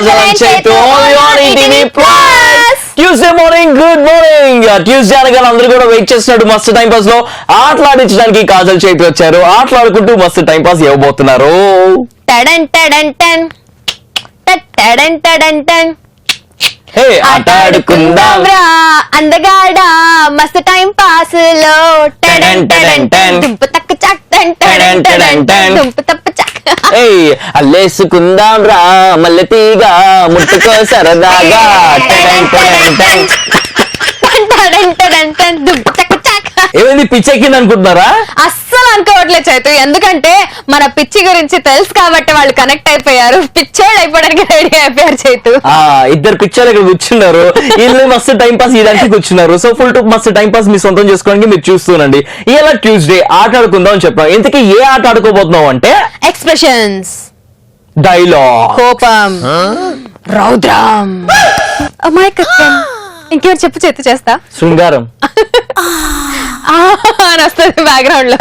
Kajal and Chaitu only on ETV Plus. Tuesday morning, good morning. Tuesday అనగానే అందరూ కూడా wait చేస్తున్నారు మస్తు టైం పాస్ లో ఆటలాడించడానికి కాజల్ చైతు వచ్చారు. ఆటలాడుకుంటూ మస్తు టైం పాస్ ఇవ్వబోతున్నారు. టడన్ టడన్ టన్ టడన్ టడన్ టన్ హే ఆటాడుకుందాం రా అందగాడా మస్తు టైం పాస్ లో టడన్ టడన్ టన్ దుంప తక్క చక్ టన్ టడన్ టడన్ టన్ దుంప తప్ప చక్ అల్లేసుకుందాం రా మల్లె తీగ ముట్టుకో సరదాగా టడన్ టడన్ టన్ టడన్ టడన్ టన్ దుంప తక్క చక్. ఏమైంది పిచ్చెక్కింది అనుకుంటున్నారా? అస్సలు అనుకోవట్లేదు చైతు, ఎందుకంటే మన పిచ్చి గురించి తెలుసు కాబట్టి వాళ్ళు కనెక్ట్ అయిపోయారు, పిచ్చోళ్ళు అయిపోవడానికి రెడీ అయిపోయారు చైతు. ఇద్దరు పిక్చర్ ఇక్కడ కూర్చున్నారు, వీళ్ళు మస్తు టైం పాస్ ఇదానికి కూర్చున్నారు. సో ఫుల్ టు మస్తు టైం పాస్ మీ సొంతం చేసుకోవడానికి మీరు చూస్తుండండి. ఇలా ట్యూస్డే ఆట ఆడుకుందాం అని చెప్పాం. ఇంతకీ ఏ ఆట ఆడుకోబోతున్నాం అంటే ఎక్స్ప్రెషన్స్, డైలాగ్, కోపం, రౌద్రం, అమాయకత్వం, ఇంకెవరు చెప్పు చైతు చేస్తా, శృంగారం వస్తుంది బ్యాక్గ్రౌండ్ లో.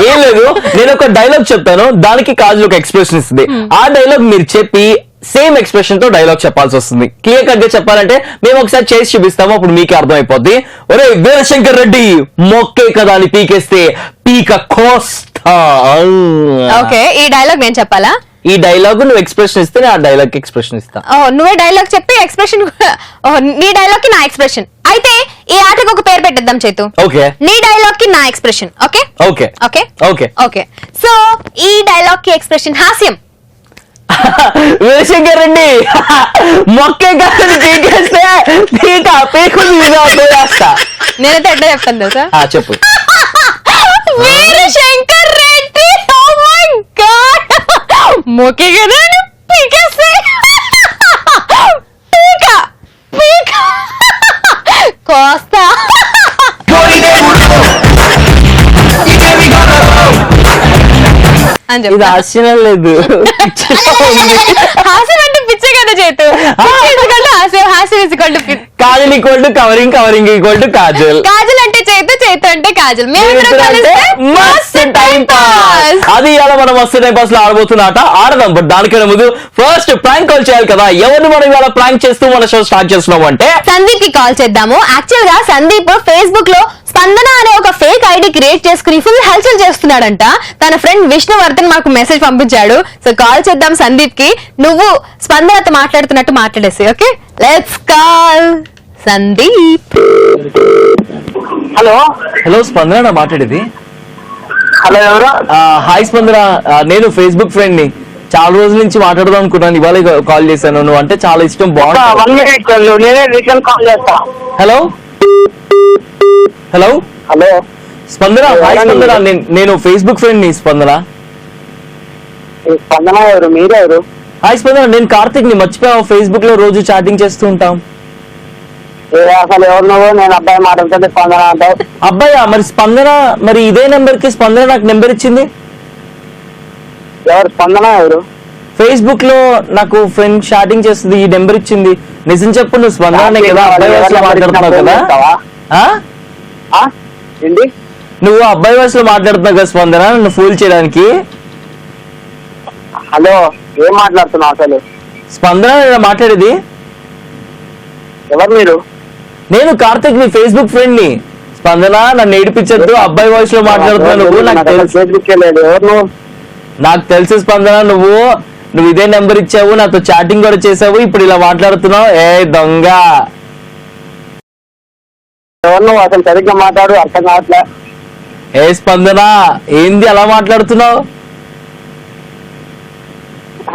ఏం లేదు, నేను ఒక డైలాగ్ చెప్తాను, దానికి కాజల్ ఒక ఎక్స్ప్రెషన్ ఇస్తుంది. ఆ డైలాగ్ మీరు చెప్పి సేమ్ ఎక్స్ప్రెషన్ తో డైలాగ్ చెప్పాల్సి వస్తుంది. క్లియర్ కట్ గా చెప్పాలంటే మేము ఒకసారి చేసి చూపిస్తాము, అప్పుడు మీకే అర్థమైపోద్ది. ఒరే వీరశంకర్ రెడ్డి మొక్కే కదా అని పీకేస్తే పీక కోస్తా. ఓకే, ఈ డైలాగ్ నేను చెప్పాలా? ఈ డైలాగ్ నువ్వు ఎక్స్ప్రెషన్ ఇస్తే ఆ డైలాగ్ ఎక్స్ప్రెషన్ ఇస్తా. నువ్వే డైలాగ్ చెప్పి ఎక్స్ప్రెషన్, నీ డైలాగ్ కి నా ఎక్స్ప్రెషన్. అయితే ఈ ఆటకు ఒక పేరు పెట్టేద్దాం చైతు. ఓకే, నీ డైలాగ్ కి నా expression. Okay okay okay okay okay. So ఈ డైలాగ్ కి ఎక్స్ప్రెషన్ హాస్యం. వీరశంకర్ రెడ్డి మొక్కే కదా అని పీకేస్తే పీక పీకు చేస్తా. నేనైతే ఎట్లా చెప్తాను తెలుసా? చెప్పు. Veerashankar Reddy, oh my God, మొక్కే కదా అని పీకేస్తే పీక పీక కోస్తా. అని ఇది చెప్పి హాస్యం లేదు, హాస్యం అంటే పిచ్చే కదా చేతు. Kajal equal to covering, covering equal to Kajal. Kajal అంటే చేతు, చేతు అంటే కాజల్. మేమిద్దరం కలిస్తే మస్తు టైం పాస్. అది ఇలా మనం మస్తు టైం పాస్ లో ఆడబోతున్న ఆట ఆడదాం. బట్ దానికన్నా ముందు ఫస్ట్ ప్రాంక్ కాల్ చేయాలి కదా. ఎవరిని మనం ఇవాళ ప్రాంక్ చేస్తూ మన షో స్టార్ట్ చేస్తున్నాం అంటే సందీప్ కి కాల్ చేద్దాము. యాక్చువల్ గా సందీప్ ఫేస్బుక్ లో స్పందన అనే ఒక ఫేక్ ఐడి క్రియేట్ చేసుకుని ఫుల్ హల్చల్ చేస్తున్నాడంట. తన ఫ్రెండ్ విష్ణువర్ధన్ మాకు మెసేజ్ పంపించాడు. సో కాల్ చేద్దాం సందీప్ కి. నువ్వు స్పందనతో మాట్లాడుతున్నట్టు మాట్లాడేసి. Okay, let's call Sandeep. Hello hello స్పందన మాట్లాడేది. హలో ఎవరు? హాయ్ స్పందన, నేను ఫేస్బుక్ ఫ్రెండ్ ని. చాలా రోజుల నుంచి మాట్లాడదాం అనుకున్నాను, ఇవాళ కాల్ చేశాను. నువ్వు అంటే చాలా ఇష్టం, బాగుంది. 1 minute నేనే రిటర్న్ కాల్ చేస్తా. హలో హలో హలో స్పందన. హాయ్ స్పందన, నేను ఫేస్బుక్ ఫ్రెండ్ ని స్పందన. స్పందన ఎవరు? మీరెవరు? హాయ్ స్పందన, నేను కార్తిక్ ని. మర్చిపోయావు, ఫేస్బుక్ లో రోజు చాటింగ్ చేస్తూ ఉంటాం. అసలు ఎవరు నువ్వు? నేను అబ్బాయి మాట్లాడుతుంటే స్పందన అంటావు. అబ్బాయా? మరి స్పందన, మరి ఇదే నెంబర్ కి స్పందన నాకు నెంబర్ ఇచ్చింది. ఎవరు స్పందన ఎవరు? ఫేస్బుక్ లో నాకు ఫ్రెండ్ చాటింగ్ చేస్తుంది, ఈ నెంబర్ ఇచ్చింది. నిజం చెప్పు, నువ్వు స్పందన కదా? అబ్బాయి వాయిస్ లో మాట్లాడుతున్నావు కదా? ఏంటి? నువ్వు అబ్బాయి వాయిస్ లో మాట్లాడుతున్నావు కదా స్పందన, నన్ను ఫూల్ చేయడానికి. హలో, ఏం మాట్లాడుతున్నావు అసలు? స్పందన మాట్లాడేది. ఎవరు మీరు? నేను కార్తిక్ ని, ఫేస్బుక్ ఫ్రెండ్ ని. స్పందన, నన్ను ఏడిపించద్దు, అబ్బాయి వాయిస్ లో మాట్లాడుతున్నావు నువ్వు. నాకు తెలుసు, ఫేస్బుక్ లేదు. ఎవరు నువ్వు? నాకు తెలుసు స్పందన, నువ్వు ఇదే నెంబర్ ఇచ్చావు, నాతో చాటింగ్ కూడా చేసావు, ఇప్పుడు ఇలా మాట్లాడుతున్నావు. ఏ దొంగ! ఎవరు నువ్వు? అసలు సరిగ్గా మాట్లాడు, అర్థం కావట్లే. ఏ స్పందన, ఏంది అలా మాట్లాడుతున్నావు?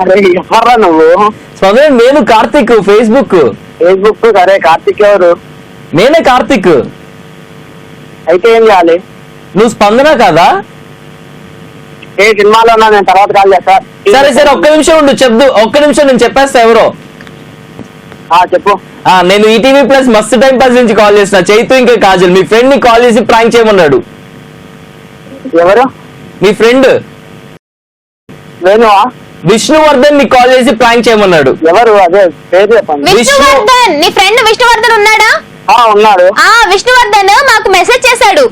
అరే ఎవర్రా నువ్వు? స్పందన, నేను కార్తిక్, ఫేస్బుక్. ఫేస్బుక్ సరే, కార్తిక్ ఎవరు? నేనే కార్తిక్. అయితే ఏం చేయాలి? నువ్వు స్పందన కదా? ఏ సినిమాలో ఉన్నా, నేను తర్వాత కాల్ చేస్తా. సరే సరే, ఒక్క నిమిషం ఉండు, చెప్దు. ఒక్క నిమిషం, నేను చెప్పేస్తా ఎవరో. చెప్పు. నేను ఈటీవీ ప్లస్ మస్తు టైం పాస్ నుంచి కాల్ చేసిన చైతు ఇంకా కాజల్. మీ ఫ్రెండ్ ని కాల్ చేసి ప్రాంక్ చేయమన్నాడు. ఎవరు? మీ ఫ్రెండ్ వేణువా? విష్ణువర్ధన్ ని కాల్ చేసి ప్రాంక్ చేయమన్నాడు. ఎవరు? అదే పేరు చెప్పండి. విష్ణువర్ధన్, నీ ఫ్రెండ్ విష్ణువర్ధన్ ఉన్నాడా? ఉన్నాడు. విష్ణువర్ధన్ మాకు మెసేజ్ చేశాడు,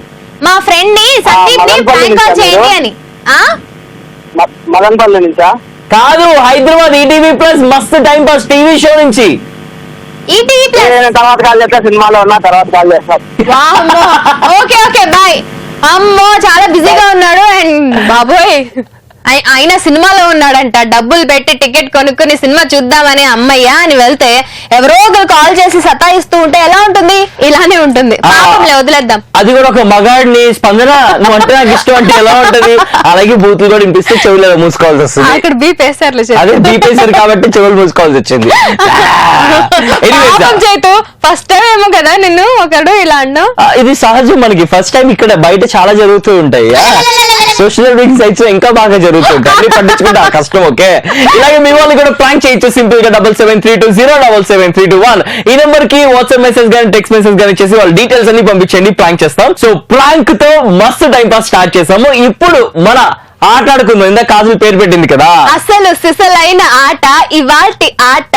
మా ఫ్రెండ్ ని సందీప్ ని ప్రాంక్ కాల్ చేయండి అని. మదనపల్లి నుంచా? కాదు, హైదరాబాద్ ఈటీవీ ప్లస్ మస్త్ టైం పాస్ టీవీ షో నుంచి. ETV plus. నేను తర్వాత కాల్ చేస్తా, సినిమాలో ఉన్నా, తర్వాత కాల్ చేస్తా. Okay okay bye. అమ్మో చాలా బిజీగా ఉన్నాడు. అండ్ బాబోయ్ ఆయన సినిమాలో ఉన్నాడంట. డబ్బులు పెట్టి టికెట్ కొనుక్కుని సినిమా చూద్దామని అమ్మయ్య అని వెళ్తే ఎవరో ఒకరు కాల్ చేసి సతాయిస్తూ ఉంటే ఎలా ఉంటుంది? ఇలానే ఉంటుంది. పాపంలే, వదిలేద్దాం. అది కూడా ఒక మగాడిని స్పందన నువ్వు అంటే నాకు ఇష్టం అంటే ఎలా ఉంటది? అలాగే బూతులు కూడా వినిపిస్తే చెవులు మూసుకోవాల్సి వస్తుంది. అక్కడ బీపేసారు. అదే బీపేసారు కాబట్టి చెవులు మూసుకోవాల్సి వచ్చింది. చేతు ఫస్ట్ టైం ఏమో కదా నిన్ను ఒకడు ఇలా అన్నా. ఇది సహజం, మనకి ఫస్ట్ టైం ఇక్కడ బయట చాలా జరుగుతూ ఉంటాయి. సోషల్ నెట్వర్కింగ్ సైట్స్ ఇంకా బాగా జరుగుతుంటాయి. అన్ని పట్టించుకుంటే కష్టం. ఓకే, ఇలాగే మీ వాళ్ళు కూడా ప్రాంక్ చేయొచ్చు. సింపుల్ గా 7732077321 ఈ నెంబర్ కి వాట్సాప్ మెసేజ్ గానీ టెక్స్ట్ మెసేజ్ గానీ చేసి వాళ్ళ డీటెయిల్స్ అన్ని పంపించండి. ప్రాంక్ చేస్తాం. సో ప్రాంక్ తో మస్తు టైం పాస్ స్టార్ట్ చేసాము. ఇప్పుడు మన ఆట ఆడుకుందాం. ఇందాక కాజల్ పేరు పెట్టింది కదా, అసలు సిసలైన ఆట. ఇవాల్టి ఆట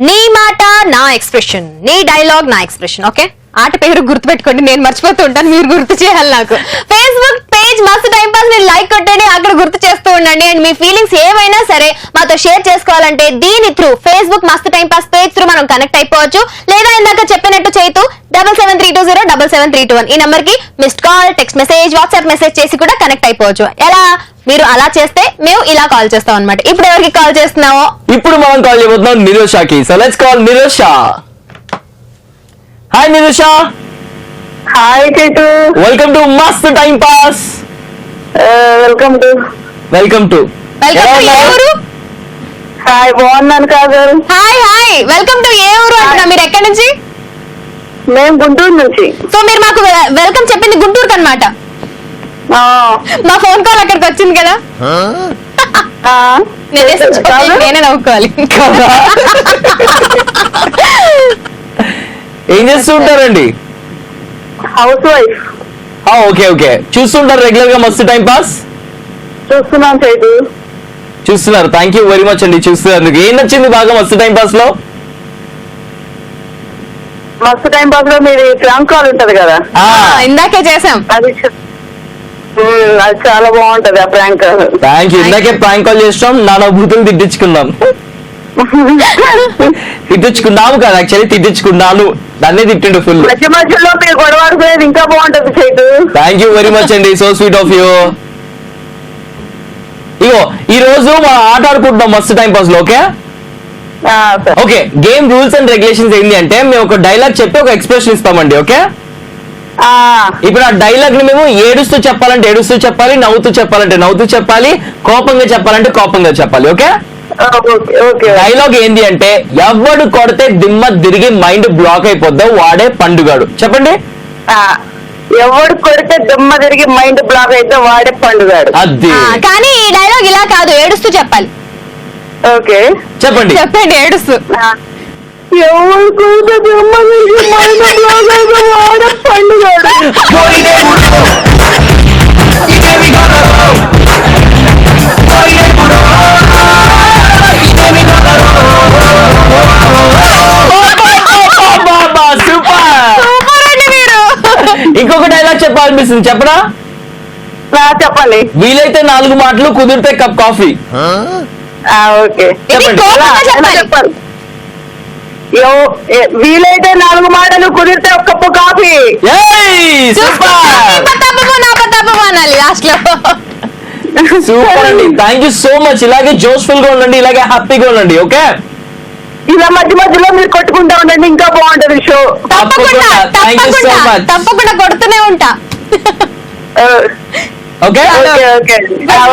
నీ మాట నా ఎక్స్ప్రెషన్, నీ డైలాగ్ నా ఎక్స్ప్రెషన్. ఓకే, ఆట పేరు గుర్తుపెట్టుకోండి. నేను మర్చిపోతూ ఉంటాను, మీరు గుర్తు చేయాలి నాకు. ఫేస్బుక్ పేజ్ మస్తు టైం పాస్ ని లైక్ కొట్టండి, అక్కడ గుర్తు చేస్తూ ఉండండి. అండ్ మీ ఫీలింగ్స్ ఏమైనా సరే మాతో షేర్ చేసుకోవాలంటే దీని త్రూ ఫేస్బుక్ మస్తు టైం పాస్ పేజ్ త్రూ మనం కనెక్ట్ అయిపోవచ్చు. లేదా ఇందాక చెప్పినట్టు చేతు 7732077321 ఈ నంబర్ కి missed call, text message, WhatsApp message చేసి కూడా కనెక్ట్ అయిపోవచ్చు. ఎలా? మీరు అలా చేస్తే మేము ఇలా కాల్ చేస్తాం అన్నమాట. ఇప్పుడు ఎవరికి కాల్ చేస్తున్నామో ఇప్పుడు మనం కాల్ చేయబోతున్నాం నిరోషాకి. So let's call Nirosha. Hi Nirosha. Hi Chethu. Welcome to Mast time pass. Welcome to. Welcome to ఏ ఊరు? హాయ్, బాగున్నాను కాదు. హాయ్ హాయ్, వెల్కమ్ టు ఏ ఊరు అంటున్నా. మీరు ఎక్కడి నుంచి? మేము గుంటూరు నుంచి. సో మీరు మాకు వెల్కమ్ చెప్పింది గుంటూరుకి అన్నమాట. మా ఫోన్ కాల్ అక్కడికి వచ్చింది కదా, నేనే నవ్వుకోవాలి. ఏం చేస్తుంటారండి? House wife. ఓకే ఓకే, చూస్తుంటారు రెగ్యులర్ గా మస్తు టైం పాస్? చూస్తున్నాం చేతు. చూస్తున్నారు. థ్యాంక్ యూ వెరీ మచ్ అండి చూస్తున్నందుకు. ఏం నచ్చింది బాగా మస్తు టైం పాస్ లో? మస్తు టైం పాస్ లో మీది ప్రాంక్ కాల్ ఉంటది కదా, ఇందాకే చేసాం. అది చాలా బాగుంటది ఆ ప్రాంక్. Thank you. ఇందాకే ప్రాంక్ కాల్ చేస్తాం, నాన్న బూతులు తిట్టించుకున్నాం. తిట్టించుకున్నాము కదా, యాక్చువల్లీ తిట్టించుకున్నాను, దాన్నే తిట్టిండు ఫుల్. మధ్య మధ్యలో మీరు గొడవ ఆడుకునేది ఇంకా బాగుంటది చేతు. థ్యాంక్ యూ వెరీ మచ్ అండి, సో స్వీట్ ఆఫ్ యూ. ఇగో ఈ రోజు మనం ఆట ఆడుకుంటున్నాం మస్తు టైం పాస్ లో. Okay okay, game rules and regulations ఏంటి అంటే మేము ఒక డైలాగ్ చెప్పి ఒక ఎక్స్ప్రెషన్ ఇస్తామండి. ఓకే, ఇప్పుడు ఆ డైలాగ్ ని మేము ఏడుస్తూ చెప్పాలంటే ఏడుస్తూ చెప్పాలి, నవ్వుతూ చెప్పాలంటే నవ్వుతూ చెప్పాలి, కోపంగా చెప్పాలంటే కోపంగా చెప్పాలి. ఓకే, డైలాగ్ ఏంది అంటే ఎవడు కొడితే దిమ్మ తిరిగి మైండ్ బ్లాక్ అయిపోద్దో వాడే పండుగాడు. చెప్పండి. ఎవడు కొడితే దిమ్మ తిరిగి మైండ్ బ్లాక్ అయితే వాడే పండుగాడు. అది కానీ ఈ డైలాగ్ ఇలా కాదు, ఏడుస్తూ చెప్పాలి. ఓకే చెప్పండి. చెప్పండి ఏడుస్తూ. ఎవడు కొడితే దిమ్మ తిరిగి మైండ్ బ్లాక్ అయితే వాడే పండుగాడు. ఇంకొక డైలాగ్ చెప్పాలనిపిస్తుంది, చెప్పరా? చెప్పండి. వీలైతే 4 మాటలు, కుదిరితే కప్ కాఫీ. ఓకే చెప్పండి. చెప్పాలి. వీలైతే 4 మాటలు, కుదిరితే ఒక కప్పు కాఫీ. సూపర్ అండి, థ్యాంక్ యూ సో మచ్. ఇలాగే జోష్ఫుల్ గా ఉండండి, ఇలాగే హ్యాపీగా ఉండండి. ఓకే, ఇలా మధ్య మధ్యలో మీరు కొట్టుకుంటా ఉండండి, ఇంకా బాగుంటది షో. తప్పకుండా కొడుతూనే ఉంటా. Okay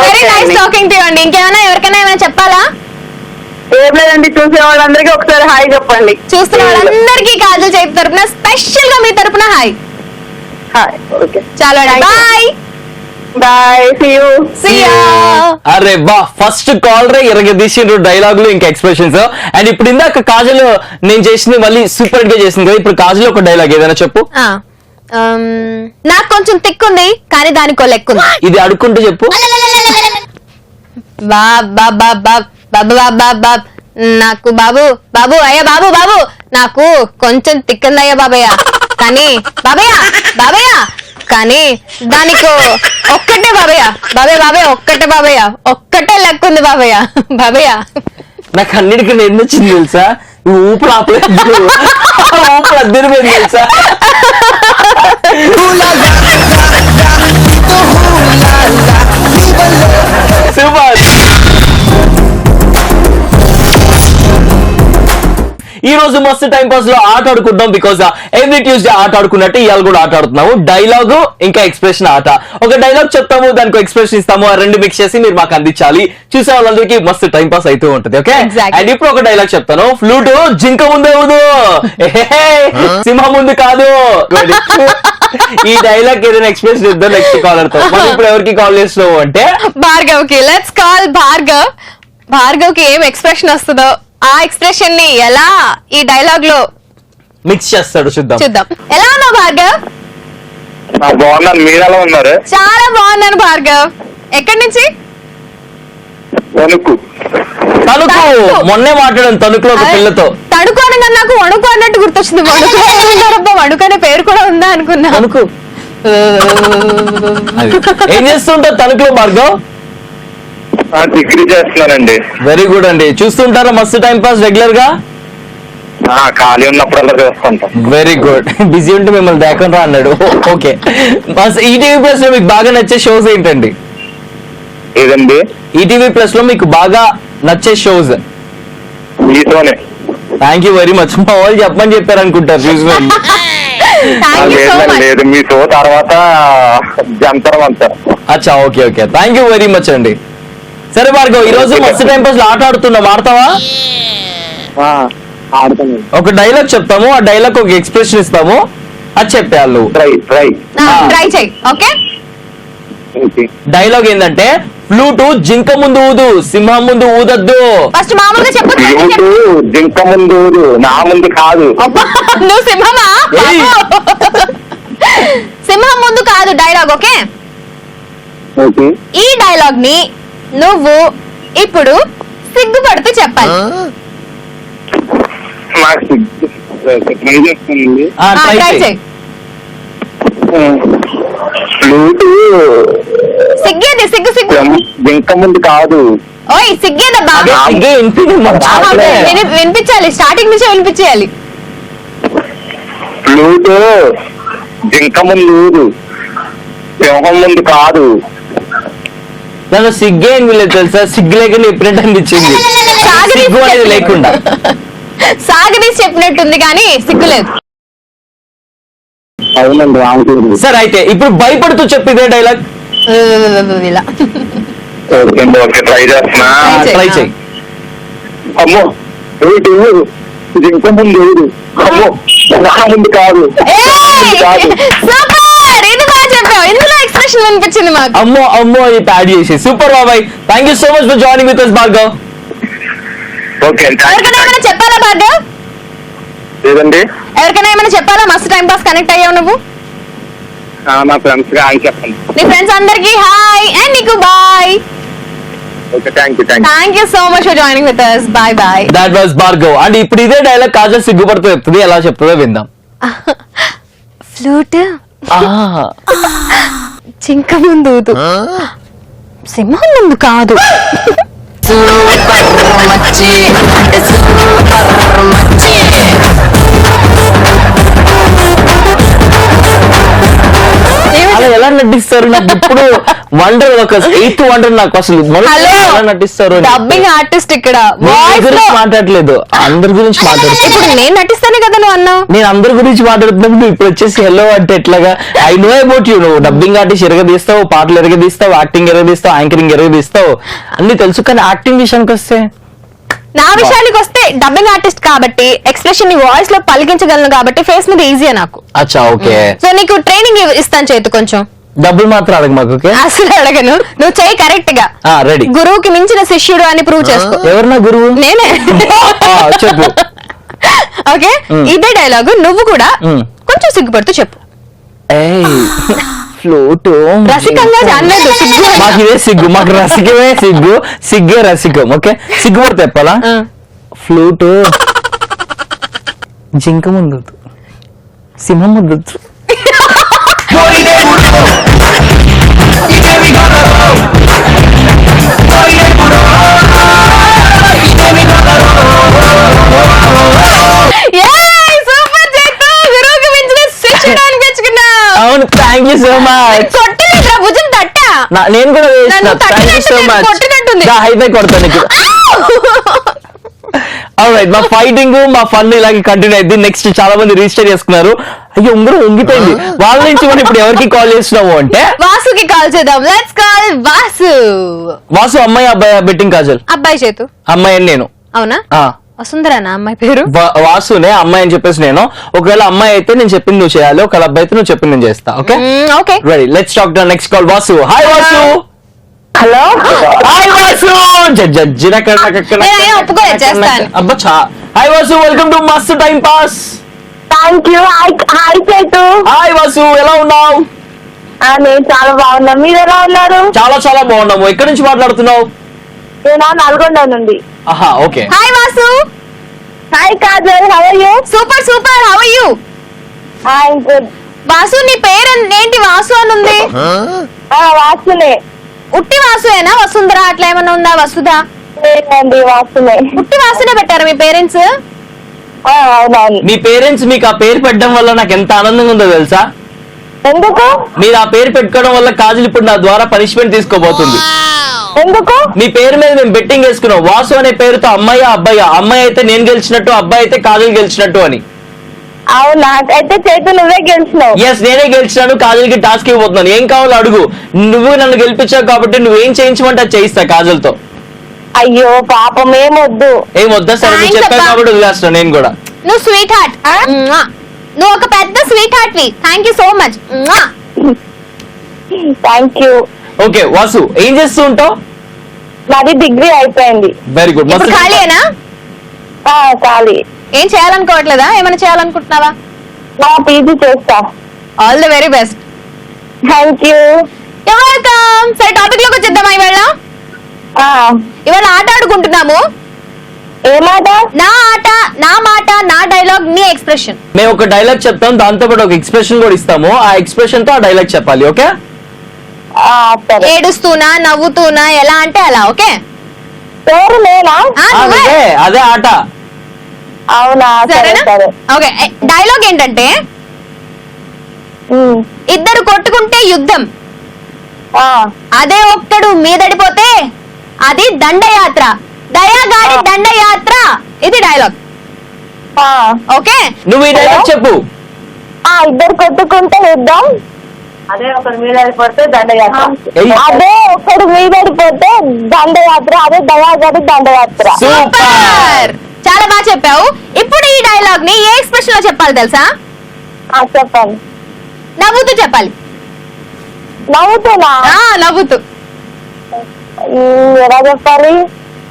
very nice talking to you అండి. ఇంకేమైనా ఎవరికైనా ఏమైనా చెప్పాలా? ఏం లేదండి, చూసే వాళ్ళందరికీ ఒకసారి హాయ్ చెప్పండి. చూస్తున్న వాళ్ళందరికీ కాజల్ చేతి తరపున స్పెషల్ గా మీ తరపున హాయ్. హాయ్. ఓకే, చాలా బాయ్ బాయ్, సీ యూ. అరే బా, ఫస్ట్ కాల్ రే ఇరగదీసిండ్రు డైలాగులు ఇంకా ఎక్స్ప్రెషన్స్. అండ్ ఇప్పుడు ఇందాక కాజల్ నేను చేసింది మళ్ళీ సూపర్ గా చేసింది కదా, ఇప్పుడు కాజల్ ఒక డైలాగ్ ఏదైనా చెప్పు. నాకు కొంచెం తిక్కుంది కానీ దానికో లెక్కుంది. ఇది అడుక్కుంటూ చెప్పు. నాకు బాబు బాబు అయ్యా బాబు బాబు నాకు కొంచెం తిక్కుందయ్యా బాబయ్య, కానీ బాబయ్య బాబయ్య కానీ దానికి ఒక్కటే బాబయ్య ఒక్కటే లెక్క ఉంది బాబయ్య నాకు అన్నిటికీ నేను వచ్చింది తెలుసా, ఈ ఊపిరి ఆపలేదు, ఊపిరి అద్దరిపోయింది తెలుసా. సూపర్. ఈ రోజు మస్తు టైం పాస్ లో ఆట ఆడుకుందాం. బికాస్ ఎవ్రీ ట్యూస్డే ఆట ఆడుకున్నట్టు ఇవాళ కూడా ఆట ఆడుతున్నాము. డైలాగ్ ఇంకా ఎక్స్ప్రెషన్ ఆట. ఒక డైలాగ్ చెప్తాము, దానికి ఎక్స్ప్రెషన్ ఇస్తాము, ఆ రెండు మిక్స్ చేసి మీరు మాకు అందించాలి. చూసే వాళ్ళందరికీ మస్తు టైం పాస్ అవుతూ ఉంటది. Okay, Exactly. అండ్ ఇప్పుడు ఒక డైలాగ్ చెప్తాను. ఫ్లూట్ జింక ముందే ఊదు, సింహం ముందు కాదు. ఈ డైలాగ్ ఏదైనా ఎక్స్ప్రెషన్ ఇద్దాం నెక్స్ట్ కాలర్ తో. మనం ఇప్పుడు ఎవరికి కాల్ చేస్తున్నావు అంటే భార్గవ్ కి. లెట్స్ కాల్ భార్గవ్ కి ఏం ఎక్స్ప్రెషన్ వస్తుందో ఆ ఎక్స్ప్రెషన్ ని ఎలా ఈ డైలాగ్ లో మిక్స్ చేస్తాడు, చూద్దాం. ఎలా ఉన్నావు భార్గవ్? బాగున్నాను, మీరు ఎలా ఉన్నారు? చాలా బాగున్నాను భార్గవ్. ఎక్కడి నుంచి? వణుకు. తణుకు. మొన్నే మాట్లాడాను తణుకులో ఒక పిల్లతో. తణుకు అనగా నాకు వణుకు అన్నట్టు గుర్తొచ్చింది. వణుకు అనే పేరు కూడా ఉందా అనుకున్నా. తణుకు ఏం చేస్తుంటారు తణుకులో భార్గవ్? డిగ్రీ చేస్తున్నానండి. వెరీ గుడ్ అండి. చూస్తుంటారా మస్తు టైం పాస్ రెగ్యులర్ గా? ఖాళీ ఉన్నప్పుడల్లా చేస్తుంటాం. Very good. బిజీ ఉంటే మిమ్మల్ని దేకరా అన్నాడు. ఓకే, ఈటీవీ ప్లస్ లో మీకు బాగా నచ్చే షోస్ ఏంటండి? ఏదండి? ఈటీవీ ప్లస్ లో మీకు బాగా నచ్చే షోస్? మీతోనే. Thank you very much. మా వాళ్ళు చెప్పమని చెప్పారు అనుకుంటారు చూసుకోండి. థ్యాంక్ యూ సో లేదండి, మచ్. లేదు మీతో తర్వాత జంతరం అంటారు. అచ్చా, okay okay, thank you very much అండి. సరే భార్గవ్, ఈ రోజు మస్తు టైం పాస్ లో ఆట ఆడుతున్నాం, ఆడతావా? ఆడుతాను. ఒక డైలాగ్ చెప్తాము, ఆ డైలాగ్ ఒక ఎక్స్ప్రెషన్ ఇస్తాము, అది చెప్పేయాలి నువ్వు. ట్రై ట్రై చెయ్యి. ఓకే, డైలాగ్ ఏంటంటే ఫ్లూట్ జింక ముందు ఊదు, సింహం ముందు ఊదద్దు. ఫస్ట్ మామూలుగా చెప్పు. ఫ్లూటు జింక ముందు ఊదు, నా ముందు కాదు. అబ్బా, నువ్వు సింహమా? ఏయ్. సింహం ముందు కాదు డైలాగ్. Okay, okay. ఈ డైలాగ్ ని నువ్వు ఇప్పుడు సిగ్గుపడుతూ చెప్పాలి. నాకు ట్రై చేస్తానండి. ట్రై ట్రై చేయి. చెయ్యి. ఫ్లూటు సిగ్గేది, సిగ్గు. జింక ముందు కాదు. ఓయ్ సిగ్గేదబ్బా. అదే సిగ్గే ఇంటిది మాట్లాడే. వినిపించాలి, స్టార్టింగ్ నుంచే వినిపించేయాలి. ఫ్లూటు జింక ముందు ఊదు, సింహం ముందు కాదు. నన్ను సిగ్గే అని వీళ్ళకి తెలుసా, సిగ్గు లేకుండా ఎప్పుడంటే అనిపించింది, సిగ్గు అనేది లేకుండా. సాగదీసి చెప్పినట్టుంది కానీ సిగ్గు లేదు. అవునండి, రామచంద్రుడు. సరే అయితే ఇప్పుడు భయపడుతూ చెప్పిదే డైలాగ్. ఇలా ఓకే ఓకే, ట్రై చేస్తున్నా. ట్రై చేయి. అమ్మో ఫ్లూటు జింక ముందు ఊదు, అమ్మో నా ముందు కాదు. కాదు. సూపర్, ఇది బాగా చెప్పావు. ఇందులో ఎక్స్ప్రెషన్ అనిపించింది మాకు. అమ్మో అమ్మో అని యాడ్ చేసి సూపర్ బాబాయ్. Thank you so much for joining with us Bhargav. Okay, ఎవరికైనా ఏమైనా చెప్పాలా భార్గవ్? లేదండి, ఎవరికైనా ఏమైనా చెప్పాలా? మస్తు టైం పాస్ కనెక్ట్ అయ్యావు నువ్వు. నా ఫ్రెండ్స్ గా ఆయన చెప్పండి. నీ ఫ్రెండ్స్ అందరికి హాయ్ అండ్ నీకు bye. Okay, thank you. Thank you so much for joining with us. Bye bye. That was Bhargav. And ఇప్పుడు ఇదే డైలాగ్ కాజల్ సిగ్గుపడుతూ చెప్తుంది, ఎలా చెప్తుందో విందాం. ఫ్లూట్ చింక ముందు ఊదు, సింహం ముందు కాదు. అలా ఎలా నటిస్తారు? నాకు ఇప్పుడు వండర్, ఒక 8th వండర్ నాకు అసలు హలో, ఎలా నటిస్తారు అని. డబ్బింగ్ ఆర్టిస్ట్ ఇక్కడ నేను వాయిస్ గురించి మాట్లాడలేదు, అందరి గురించి మాట్లాడుతున్నా. ఇప్పుడు నేను నటిస్తానే కదా నువ్వు అన్నావు. నేను అందరి గురించి మాట్లాడుతున్నప్పుడు ఇప్పుడు వచ్చేసి హెల్లో అంటే ఎట్లాగా? I know about you. నువ్వు డబ్బింగ్ ఆర్టిస్ట్ ఎరగదీస్తావు, పాటలు ఎరగదీస్తావు, యాక్టింగ్ ఎరగదీస్తావు, యాంకరింగ్ ఎరగదీస్తావు, అన్ని తెలుసు. కానీ యాక్టింగ్ విషయానికి వస్తే నా విషయానికి వస్తే డబ్బింగ్ ఆర్టిస్ట్ కాబట్టి ఎక్స్ప్రెషన్ ని వాయిస్ లో పలికించగలను కాబట్టి ఫేస్ మీద ఈజీ నాకు. అచ్చా, ఓకే. సో నీకు ట్రైనింగ్ ఇస్తాను చేతు కొంచెం. డబ్బులు మాత్రం అడగ మాకు. ఓకే, అసలు అడగను, నువ్వు చెయ్యి కరెక్ట్ గా. రెడీ. గురువుకి మించిన శిష్యుడు అని ప్రూవ్ చేసుకో. ఎవరన్నా గురువు? నేనే. చెప్పు. ఓకే, ఇదే డైలాగు నువ్వు కూడా కొంచెం సిగ్గుపడుతూ చెప్పు. ఫ్లూట్ రసికంగా అన్నట్టు సిగ్గు. మాకు ఇదే సిగ్గు, మాకు రసికమే సిగ్గు, సిగ్గే రసికం. ఓకే, సిగ్గుపడితే చెప్పాలా? ఫ్లూట్ జింక ముందు, సింహం ముందు. సూపర్ చేతు గురువుకి మించిన శిక్షణ అనిపించుకున్నావు. అవును, థ్యాంక్ యూ సో మచ్. కొట్టలేదురా, భుజం తట్టా. నేను కూడా వేసిన. నన్ను థ్యాంక్ యూ సో తట్టినట్టు మచ్. కొట్టినట్టుంది. హైఫై కొడతాను నీకు. ఆల్రైట్, మా ఫైటింగ్ మా ఫన్ ఇలాగే కంటిన్యూ అయింది. నెక్స్ట్ చాలా మంది రిజిస్టర్ చేసుకున్నారు. అయ్యో ఉంగరం ఉంగిపోయింది. వాళ్ళ నుంచి మనం ఇప్పుడు ఎవరికి కాల్ చేస్తున్నాము అంటే వాసుకి కాల్ చేద్దాం. Let's call Vasu. వాసు అమ్మాయి అబ్బాయి బెట్టింగ్ కాజల్ అబ్బాయి చేతు. అమ్మాయి అని నేను. అవునా? ఆ, వసుంధరానా అమ్మాయి పేరు? వాసునే అమ్మాయి అని చెప్పేసి నేను. ఒకవేళ అమ్మాయి అయితే నేను చెప్పింది నువ్వు చేయాలి, ఒకవేళ అబ్బాయి అయితే నువ్వు చెప్పింది నేను చేస్తా. Okay okay. Ready, let's talk the next call. Vasu, hi Vasu. Hello, hi Vasu. నేను ఒప్పుకోలేదు, చేస్తాను. అబ్బా, hi Vasu, welcome to Mast time pass. Thank you. Hi Chethu. Hi Vasu, ఎలా ఉన్నావు? నేను చాలా బాగున్నా. మీరు ఎలా ఉన్నారు? చాలా చాలా బాగున్నాము. ఎక్కడి నుంచి మాట్లాడుతున్నావు? నేను నల్గొండ నుండి. ఆహా, okay. Hi Vasu. Hi Kajal, how are you? Super super, how are you? Hi good. Vasu, నీ పేరు ఏంటి? వాసు అని ఉంది. వాసునే. ఉట్టి వాసుయేనా? వసుంధర అట్లా ఏమన్నా ఉందా? వసుధా? లేదండి, వాసునే. ఉట్టి వాసునే పెట్టారా మీ పేరెంట్స్? అవునవును. మీ పేరెంట్స్ మీకు ఆ పేరు పెట్టడం వల్ల నాకు ఎంత ఆనందంగా ఉందో తెలుసా? ఎందుకు? మీరు ఆ పేరు పెట్టుకోవడం వల్ల కాజల్ ఇప్పుడు నా ద్వారా పనిష్మెంట్ తీసుకోబోతుంది. ఎందుకు? మీ పేరు మీద మేము బెట్టింగ్ వేసుకున్నాం. వాసు అనే పేరుతో అమ్మాయి అబ్బాయి, అమ్మాయి అయితే నేను గెలిచినట్టు, అబ్బాయి అయితే కాజల్ గెలిచినట్టు అని. అవునా? అయితే చేతు నువ్వే గెలిచినావు. ఎస్, నేనే గెలిచినాను. కాజల్ కి టాస్క్ ఇవ్వబోతున్నాను. ఏం కావాలో అడుగు. నువ్వు నన్ను గెలిపించావు కాబట్టి నువ్వేం చేయించమంటే అది చేయిస్తా కాజల్ తో. అయ్యో పాపం, ఏమొద్దు. ఏం వద్దా? సరే, నువ్వు Thanks చెప్పావు అబ్బా. కాబట్టి వదిలేస్తాను నేను కూడా. నువ్వు స్వీట్ హార్ట్. నువ్వు ఒక పెద్ద స్వీట్ హార్ట్ వి. Thank you so much. Thank you. Okay Vasu, ఏం చేస్తూ ఉంటావు? నాది డిగ్రీ అయిపోయింది. Very good. ఇప్పుడు ఖాళీయేనా? ఖాళీ. ఏం చేయాలనుకోవట్లేదా? ఏమైనా చేయాలనుకుంటున్నావా? పీజీ చేస్తా. All the very best. Thank you. Welcome. సరే, టాపిక్ లోకి వచ్చేద్దామా? ఇవాళ ఆట ఆడుకుంటున్నాము. ఏమాట? నా ఆట, నా మాట, నా డైలాగ్, నీ ఎక్స్ప్రెషన్. మేము ఒక డైలాగ్ చెప్తాం, దాంతో పాటు ఒక ఎక్స్ప్రెషన్ కూడా ఇస్తాము. ఆ ఎక్స్ప్రెషన్ తో ఆ డైలాగ్ చెప్పాలి. ఓకే? సరే. ఏడుస్తూనా, నవ్వుతూనా, ఎలా అంటే అలా. ఓకే? పేరు నేనా? అదే అదే ఆట. అవునా? సరే సరేనా? సరే. ఓకే. డైలాగ్ ఏంటంటే, ఇద్దరు కొట్టుకుంటే యుద్ధం, అదే ఒక్కడు మీదడిపోతే అది దండయాత్ర, దయాగాడి దండయాత్ర. ఇది డైలాగ్. ఓకే? నువ్వు ఈ డైలాగ్ చెప్పు. ఇద్దరు కొట్టుకుంటే యుద్ధం, అదే ఒకడు మీద పడిపోతే దండయాత్ర. ఏయ్. అదే ఒకడు మీద పడిపోతే దండయాత్ర, అదే దయాగాడి దండయాత్ర. సూపర్, చాలా బాగా చెప్పావు. ఇప్పుడు ఈ డైలాగ్ ని ఏ ఎక్స్ప్రెషన్ లో చెప్పాలి తెలుసా? చెప్పండి. నవ్వుతూ చెప్పాలి. నవ్వుతున్నా? నవ్వుతూ. ఎలా చెప్పాలి?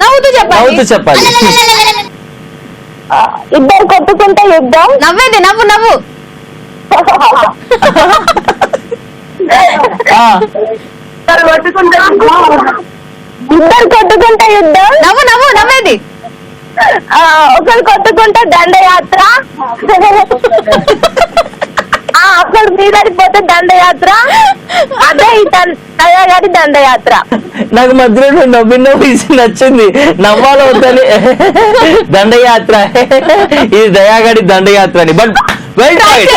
నవ్వుతూ నవ్వుతూ చెప్పాలి. చెప్పాలి. ఇద్దరు కొట్టుకుంటే యుద్ధం, నవ్వేది, నవ్వు నవ్వు. ఇద్దరు కొట్టుకుంటే యుద్ధం, నవ్వు నవ్వు, నవ్వేది. ఒకరు కొట్టుకుంటే దండయాత్ర, అక్కడ మీదడిపోతే దండయాత్ర, అదే ఈ దయాగాడి దండయాత్ర. నాకు మధ్యలో నవ్వి నవ్వి నచ్చింది. నవ్వాలో వద్దని దండయాత్ర, ఇది దయాగాడి దండయాత్ర అని. But well tried.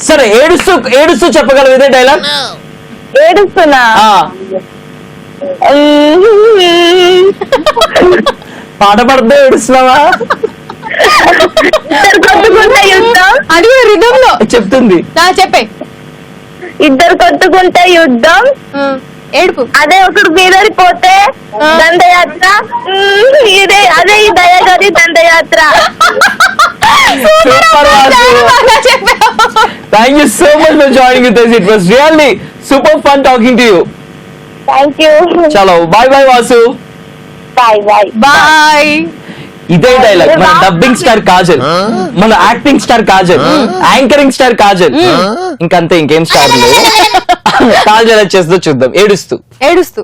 సరే, ఏడుస్తూ ఏడుస్తూ చెప్పగలవు ఇదే డైలాగ్. ఏడుస్తున్నా? పాట పడితే ఏడుస్తున్నావా? ఇద్దరు కొట్టుకుంటే యుద్ధం, అది రిధమ్ లో చెప్తుంది. చెప్పే. ఇద్దరు కొట్టుకుంటే యుద్ధం, ఏడుపు, అదే ఒకడు మీదడిపోతే దండయాత్ర, అదే ఈ దయాగాడి దండయాత్ర. Super Vasu. Thank you so much for joining with us. It was really super fun talking to you. Thank you. చలో, bye bye Vasu. Bye bye. Bye. ఇదే డైలాగ్ మన డబ్బింగ్ స్టార్ కాజల్, మన acting star Kajal, anchoring star Kajal, ఇంకంతే, ఇంకేం star లేదు. కాజల్ ఎలా చేస్తుందో చూద్దాం. ఏడుస్తూ ఏడుస్తూ.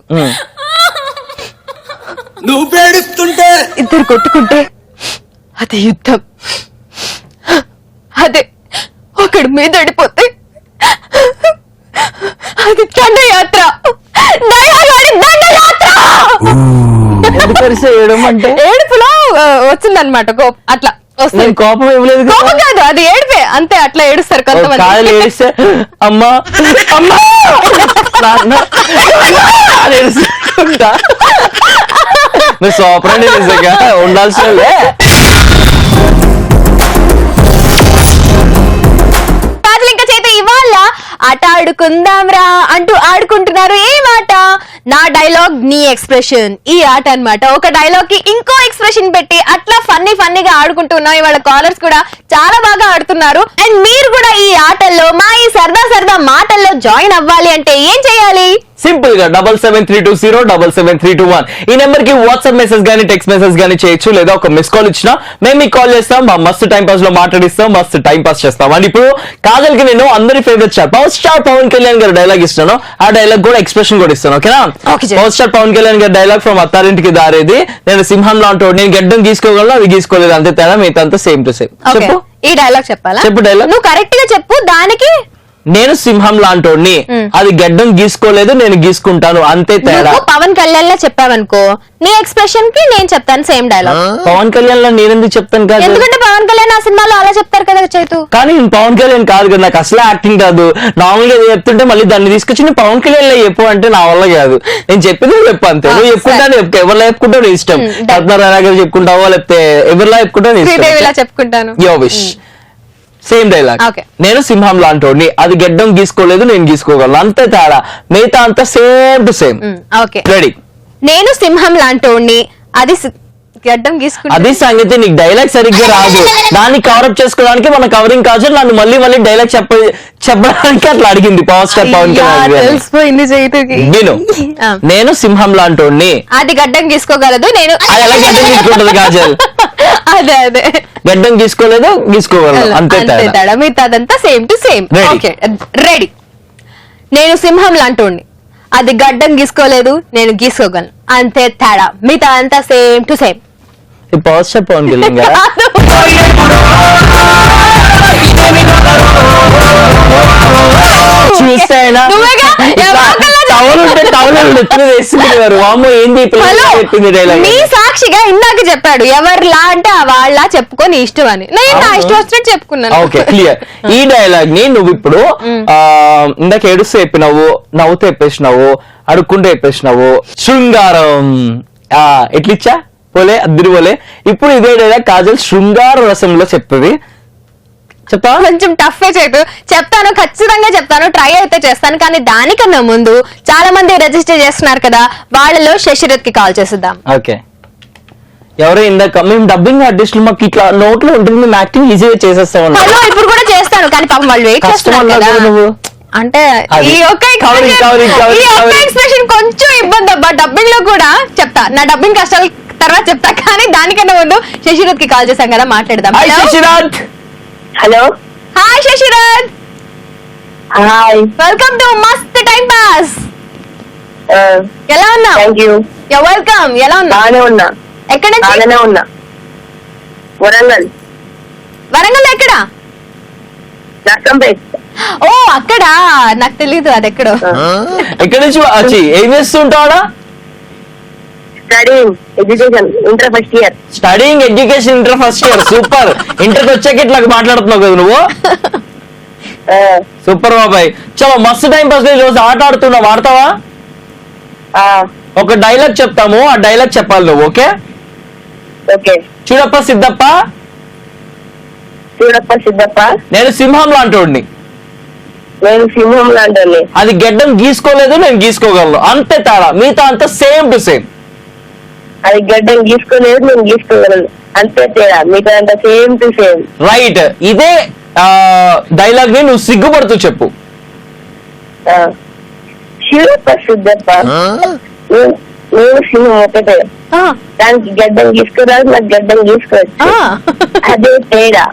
నువ్వు పేడుస్తుంటే ఇద్దరు కొట్టుకుంటే అది యుద్ధం, అదే ఒకడు మీద పడిపోతే చేసే ఏడం అంటే ఏడుపులో వచ్చిందనమాట అట్లా వస్తుంది. నేను కోపం ఇవ్వలేదు కదా. కోపం కాదు, అది ఏడిపే అంతే, అట్లా ఏడుస్తారు కొంతమంది. కాయలు ఏడిస్తే అమ్మా అమ్మా నాన్న అని ఏడుస్తుంటా. మీరు సూపర్ అండి, నిజంగా ఉండాల్సిన ఇంకా చేత ఇవాళ ఆట ఆడుకుందాం రా అంటూ ఆడుకుంటున్నారు. ఏం ఆట? నా డైలాగ్ నీ ఎక్స్ప్రెషన్, ఈ ఆట అన్నమాట. ఒక డైలాగ్ కి ఇంకో ఎక్స్ప్రెషన్ పెట్టి అట్లా ఫన్నీగా ఆడుకుంటున్నాం. ఇవాళ కాలర్స్ కూడా చాలా బాగా ఆడుతున్నారు. అండ్ మీరు కూడా ఈ ఆటల్లో, మా ఈ సరదా మాటల్లో జాయిన్ అవ్వాలి అంటే ఏం చేయాలి? సింపుల్ గా 7732077321 ఈ నెంబర్ కి వాట్సాప్ మెసేజ్ గానీ టెక్స్ట్ మెసేజ్ గానీ చేయొచ్చు, లేదా ఒక మిస్ కాల్ ఇచ్చినా మేము మీకు కాల్ చేస్తాం. మా మస్తు టైం పాస్ లో మాట్లాడిస్తాం, మస్తు టైం పాస్ చేస్తాం. అండ్ ఇప్పుడు కాజల్ కి నేను అందరి ఫేవరెట్ స్టార్ పవన్ కళ్యాణ్ గారి డైలాగ్ ఇస్తాను. ఆ డైలాగ్ కూడా ఎక్స్ప్రెషన్ కూడా ఇస్తాను, ఓకేనా? పవర్ స్టార్ పవన్ కళ్యాణ్ గారి డైలాగ్ ఫ్రమ్ అత్తారింటికి దారేది. నేను సింహం లాంటి, నేను గడ్డం గీసుకోగలను, అవి గీసుకోలేదు, అంతే తేడా, మిగతా అంతా సేమ్ టు సేమ్. చెప్పు, ఈ డైలాగ్ చెప్పాలా? చెప్పు డైలాగ్. నువ్వు కరెక్ట్ గా చెప్పు. దానికి నేను సింహం లాంటోడిని, అది గడ్డం గీసుకోలేదు, నేను గీసుకుంటాను, అంతే తేడా. పవన్ కళ్యాణ్ లా చెప్పావనుకో, నీ ఎక్స్ప్రెషన్ కి నేను చెప్తాను సేమ్ డైలాగ్. పవన్ కళ్యాణ్ లో నేనెందుకు చెప్తాను కదా? ఎందుకంటే పవన్ కళ్యాణ్ ఆ సినిమాలో అలా చెప్తారు కదా చైతు. కానీ నేను పవన్ కళ్యాణ్ కాదు కదా, నాకు అసలు యాక్టింగ్ కాదు. నార్మల్ గా చెప్తుంటే మళ్ళీ దాన్ని తీసుకొచ్చి నేను పవన్ కళ్యాణ్ లో చెప్పు అంటే నా వల్ల కాదు. నేను చెప్పింది చెప్పు అంతే. నువ్వు చెప్పుకుంటాను, ఎవరిలో చెప్పుకుంటావు నీ ఇష్టం. పద్మనాభ గారు చెప్పుకుంటావో లేకపోతే ఎవరిలో చెప్పుకుంటావు నీ ఇష్టం. చెప్పుకుంటాను. యో విష్. Same dialogue. నేను సింహం లాంటోడిని, అది గడ్డం గీసుకోలేదు, నేను గీసుకోగలను, అంతే తేడా, మిగతా అంతా సేమ్ టు సేమ్. రెడీ? నేను సింహం లాంటోడిని, అది గడ్డం గీసుకుంటా. అది సంగతి. నీకు డైలాగ్ సరిగ్గా రాదు, దాన్ని కవరప్ చేసుకోవడానికి మన కవరింగ్ కాజల్ నన్ను మళ్ళీ డైలాగ్ చెప్పడానికి అట్లా అడిగింది పవర్ స్టార్ పవన్ కళ్యాణ్. తెలిసిపోయింది చైతుకి. విను, నేను సింహం లాంటోడిని, అది గడ్డం గీసుకోగలదు, నేను అది ఎలా గడ్డం గీసుకుంటది కాజల్? అదే గడ్డం గీసుకోలేదు, గీసుకోగలదు, అంతే తేడా, మిగతా అదంతా same to same. Okay ready? నేను సింహం లాంటోడిని, అది గడ్డం గీసుకోలేదు, నేను గీసుకోగలను, అంతే తేడా, మిగతా అంతా same to same. Power star Pawan Kalyan garu చూస్తే ఆయన వామ్మో ఏంది చెప్పింది డైలాగ్. నీ సాక్షిగా ఇందాక చెప్పాడు, ఎవరిలా అంటే వాళ్ళ చెప్పుకొని ఇష్టం అని. నేను నా ఇష్టం వచ్చినట్టు చెప్పుకున్నాను. Okay clear. ఈ డైలాగ్ ని నువ్వు ఇప్పుడు ఇందాక ఏడుస్తూ చెప్పినావు, నవ్వుతూ చెప్పేసినావు, అడుక్కుంటూ చెప్పేసినావు, శృంగారం ఎట్లిచ్చా పోలే, అద్దరి పోలే. ఇప్పుడు ఇదే డైలాగ్ కాజల్ శృంగార రసంలో చెప్తుంది. చెప్పా? కొంచెం టఫ్ చేయదు, చెప్తాను, ఖచ్చితంగా చెప్తాను, ట్రై అయితే చేస్తాను. కానీ దానికన్నా ముందు చాలా మంది రిజిస్టర్ చేస్తున్నారు కదా, వాళ్ళలో శశిరథ్ కి కాల్ చేసిద్దాం. ఓకే. ఎవరో ఇందాక మేము డబ్బింగ్ ఆర్టిస్టులు, మాకు ఇట్లా నోట్లో ఉంటుంది, మేము యాక్టింగ్ ఈజీగా చేసేస్తాం. హలో, ఇప్పుడు కూడా చేస్తాను, కానీ పాపం వాళ్ళు వెయిట్ చేస్తున్నారు కదా. నువ్వు అంటే ఈ ఒక్క ఎక్స్ప్రెషన్ కొంచెం ఇబ్బంది అబ్బా. డబ్బింగ్ లో కూడా చెప్తా, నా డబ్బింగ్ కష్టాలు తర్వాత చెప్తా, కానీ దానికన్నా ముందు శశిరథ్ కి కాల్ చేశాం కదా, మాట్లాడదాం. Hello, hi Shashirath. Hi, welcome to Mast time pass. ఎలా ఉన్నా? Thank you. You welcome. ఎలా ఉన్నా? బాగానే ఉన్నా. ఎక్కడ నుంచి? బాగానే ఉన్నా. వరంగల్. వరంగల్ ఎక్కడ? నర్సంపేట్. ఓ అక్కడ, నాకు తెలీదు అది ఎక్కడో. ఎక్కడి నుంచి వచ్చి ఏం చేస్తుంటాడా? Studying education, inter first year. Studying education, inter first year. Super. ఇంటర్కి వచ్చాక ఇట్లా మాట్లాడుతున్నావు కదా నువ్వు. సూపర్ బాబాయ్. చలో మస్తు టైం పాస్ రోజు ఆట ఆడుతున్నావు, ఆడతావా? ఒక డైలాగ్ చెప్తాము, ఆ డైలాగ్ చెప్పాలి నువ్వు. ఓకే? ఓకే. చూడప్ప సిద్ధప్ప, చూడప్ప సిద్ధప్ప, నేను సింహం లాంటోడిని, నేను సింహం లాంటి, అది గడ్డం గీసుకోలేదు, నేను గీసుకోగలను, అంతే తేడా, మిగతా అంతా సేమ్ టు సేమ్. అది గడ్డం గీసుకోలేదు, నేను గీసుకోగలను, అంతే తేడా, మిగతా అంతా సేమ్ టు సేమ్. రైట్. ఇదే డైలాగ్ ని నువ్వు సిగ్గుపడుతూ చెప్పు. చూడప్ప సిద్ధప్ప, నేను సింహం ఒకటే, దానికి గడ్డం గీసుకోరాదు, నాకు గడ్డం గీసుకోవచ్చు, అదే తేడా,